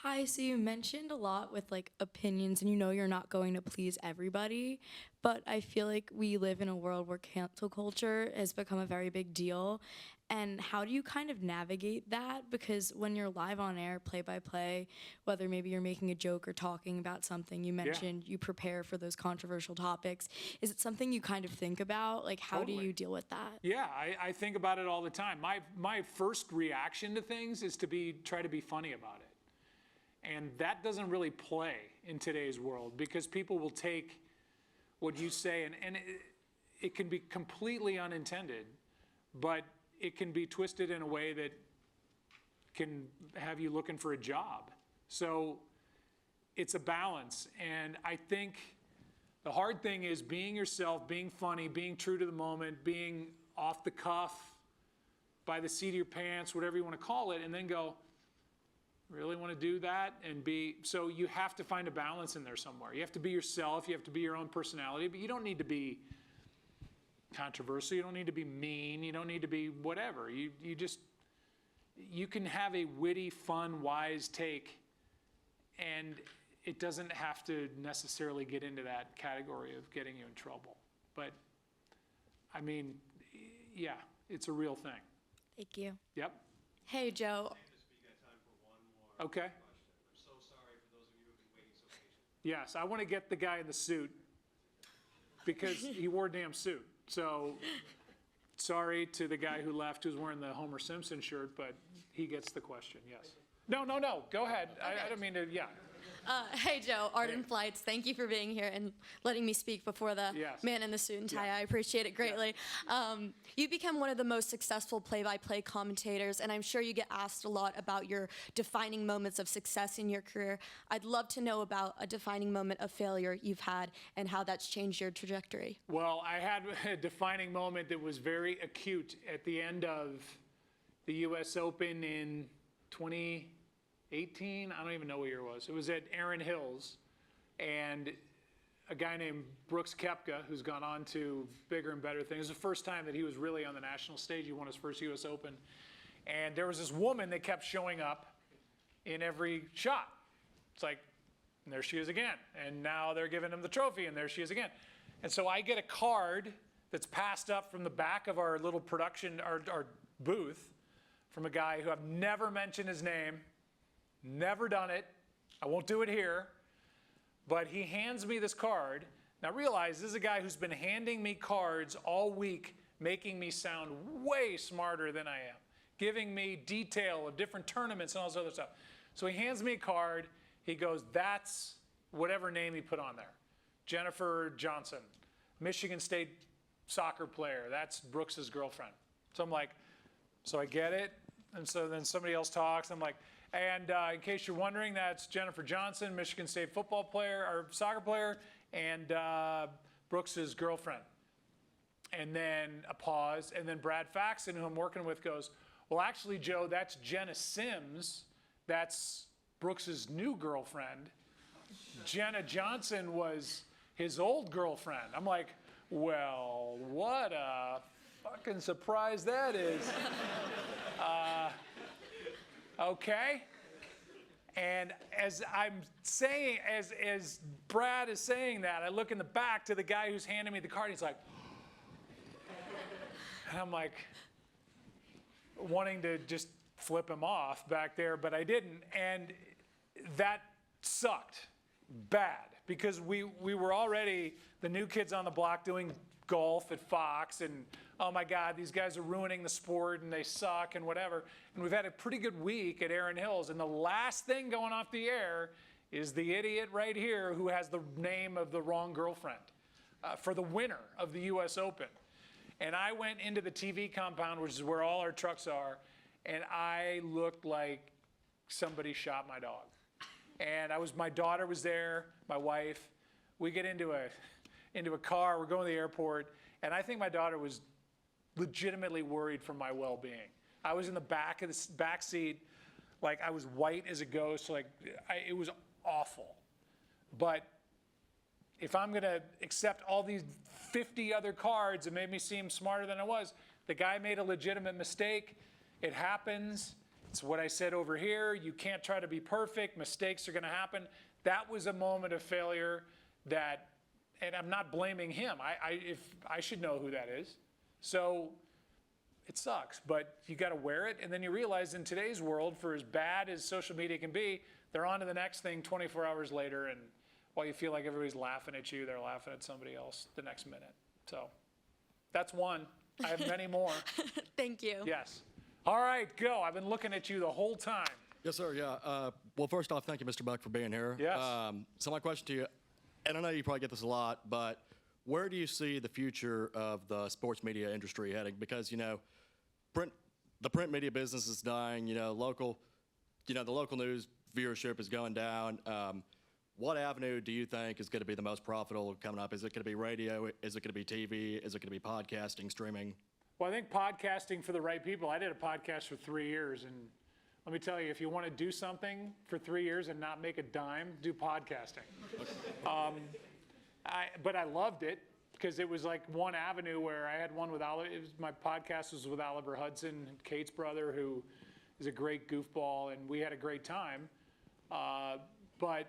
Hi, so you mentioned a lot with opinions, and you're not going to please everybody, but I feel like we live in a world where cancel culture has become a very big deal. And how do you kind of navigate that? Because when you're live on air, play by play, whether maybe you're making a joke or talking about something, you mentioned you prepare for those controversial topics. Is it something you kind of think about? How do you deal with that? Yeah, I think about it all the time. My first reaction to things is to try to be funny about it. And that doesn't really play in today's world, because people will take what you say, and it can be completely unintended, but it can be twisted in a way that can have you looking for a job. So it's a balance. And I think the hard thing is being yourself, being funny, being true to the moment, being off the cuff, by the seat of your pants, whatever you want to call it, and then go, really want to do that? So you have to find a balance in there somewhere. You have to be yourself, you have to be your own personality, but you don't need to be controversial, you don't need to be mean, you don't need to be whatever. You can have a witty, fun, wise take, and it doesn't have to necessarily get into that category of getting you in trouble. But, I mean, yeah, it's a real thing. Thank you. Yep. Hey, Joe. Okay. I'm so sorry for those of you who have been waiting so patiently. Yes, I want to get the guy in the suit because he wore a damn suit. So sorry to the guy who left who's wearing the Homer Simpson shirt, but he gets the question, yes. No, go ahead. Okay. I don't mean to, yeah. Hey, Joe, Arden Flights, thank you for being here and letting me speak before the man in the suit and tie. I appreciate it greatly. You become one of the most successful play-by-play commentators, and I'm sure you get asked a lot about your defining moments of success in your career. I'd love to know about a defining moment of failure you've had and how that's changed your trajectory. Well, I had a defining moment that was very acute at the end of the U.S. Open in 2018, I don't even know what year it was. It was at Erin Hills, and a guy named Brooks Koepka, who's gone on to bigger and better things. It was the first time that he was really on the national stage. He won his first U.S. Open. And there was this woman that kept showing up in every shot. It's like, and there she is again. And now they're giving him the trophy, and there she is again. And so I get a card that's passed up from the back of our little production, our booth, from a guy who I've never mentioned his name, never done it. I won't do it here. But he hands me this card. Now realize this is a guy who's been handing me cards all week, making me sound way smarter than I am, giving me detail of different tournaments and all this other stuff. So he hands me a card. He goes, that's whatever name he put on there. Jennifer Johnson, Michigan State soccer player. That's Brooks's girlfriend. So I'm like, so I get it. And so then somebody else talks. I'm like, and in case you're wondering, that's Jennifer Johnson, Michigan State football player or soccer player, and Brooks's girlfriend. And then a pause, and then Brad Faxon, who I'm working with, goes, well, actually, Joe, that's Jenna Sims. That's Brooks's new girlfriend. Jenna Johnson was his old girlfriend. I'm like, well, what a fucking surprise that is. Okay. And as I'm saying, as Brad is saying that, I look in the back to the guy who's handing me the card. He's like, and I'm like, wanting to just flip him off back there, but I didn't. And that sucked bad because we were already the new kids on the block doing golf at Fox, and oh my God, these guys are ruining the sport and they suck and whatever. And we've had a pretty good week at Erin Hills, and the last thing going off the air is the idiot right here who has the name of the wrong girlfriend for the winner of the US Open. And I went into the TV compound, which is where all our trucks are, and I looked like somebody shot my dog. And my daughter was there, my wife. We get into a car, we're going to the airport, and I think my daughter was legitimately worried for my well-being. I was in the back of the back seat, like I was white as a ghost, like it was awful. But if I'm gonna accept all these 50 other cards that made me seem smarter than I was, the guy made a legitimate mistake. It happens. It's what I said over here. You can't try to be perfect. Mistakes are gonna happen. That was a moment of failure that, and I'm not blaming him. If I should know who that is. So it sucks, but you got to wear it. And then you realize in today's world, for as bad as social media can be, they're on to the next thing 24 hours later. And while you feel like everybody's laughing at you, they're laughing at somebody else the next minute. So that's one. I have many more. Thank you. Yes. All right, go. I've been looking at you the whole time. Yes, sir. Yeah. Well, first off, thank you, Mr. Buck, for being here. Yes. So my question to you, and I know you probably get this a lot, but where do you see the future of the sports media industry heading? Because, you know, the print media business is dying. The local news viewership is going down. What avenue do you think is going to be the most profitable coming up? Is it going to be radio? Is it going to be TV? Is it going to be podcasting, streaming? Well, I think podcasting for the right people. I did a podcast for 3 years, and let me tell you, if you want to do something for 3 years and not make a dime, do podcasting. But I loved it because it was like one avenue where I had one with my podcast was with Oliver Hudson, Kate's brother, who is a great goofball, and we had a great time. But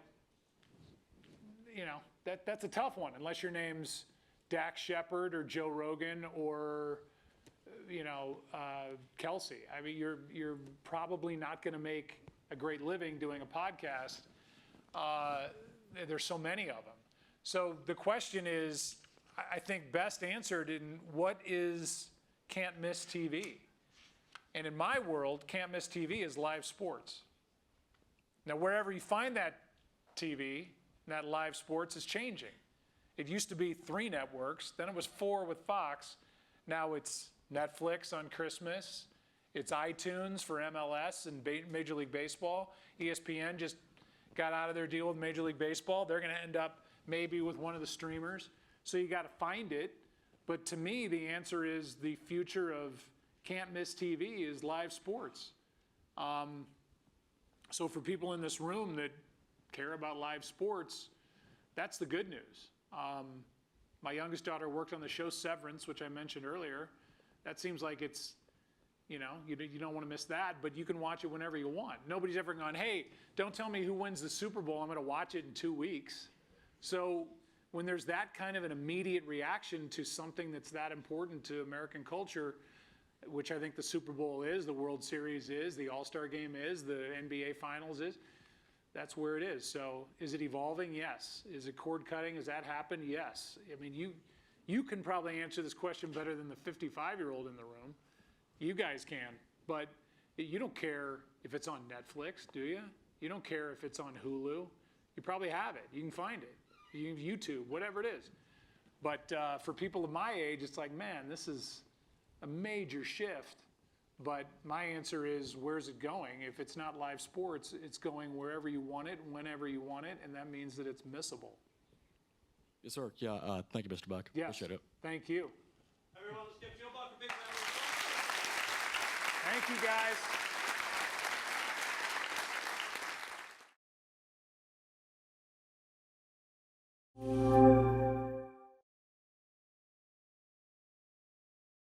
that's a tough one unless your name's Dak Shepard or Joe Rogan or Kelsey. I mean, you're probably not going to make a great living doing a podcast. There's so many of them. So the question is, I think best answered in what is can't miss TV? And in my world, can't miss TV is live sports. Now, wherever you find that TV, that live sports is changing. It used to be 3 networks, then it was 4 with Fox. Now it's Netflix on Christmas. It's iTunes for MLS and Major League Baseball. ESPN just got out of their deal with Major League Baseball. They're going to end up maybe with one of the streamers. So you got to find it. But to me, the answer is the future of can't miss TV is live sports. So for people in this room that care about live sports, that's the good news. My youngest daughter worked on the show Severance, which I mentioned earlier. That seems like it's, you don't want to miss that, but you can watch it whenever you want. Nobody's ever gone, hey, don't tell me who wins the Super Bowl. I'm going to watch it in 2 weeks. So when there's that kind of an immediate reaction to something that's that important to American culture, which I think the Super Bowl is, the World Series is, the All-Star game is, the NBA Finals is, that's where it is. So is it evolving? Yes. Is it cord cutting? Has that happened? Yes. I mean, you can probably answer this question better than the 55-year-old in the room. You guys can. But you don't care if it's on Netflix, do you? You don't care if it's on Hulu. You probably have it. You can find it. You can YouTube, whatever it is. But for people of my age, it's like, man, this is a major shift. But my answer is, where's it going? If it's not live sports, it's going wherever you want it, whenever you want it, and that means that it's missable. Yes, sir. Yeah, thank you, Mr. Buck. Yes. Appreciate it. Thank you. Everyone, let's give Joe Buck a big round of applause. Thank you, guys.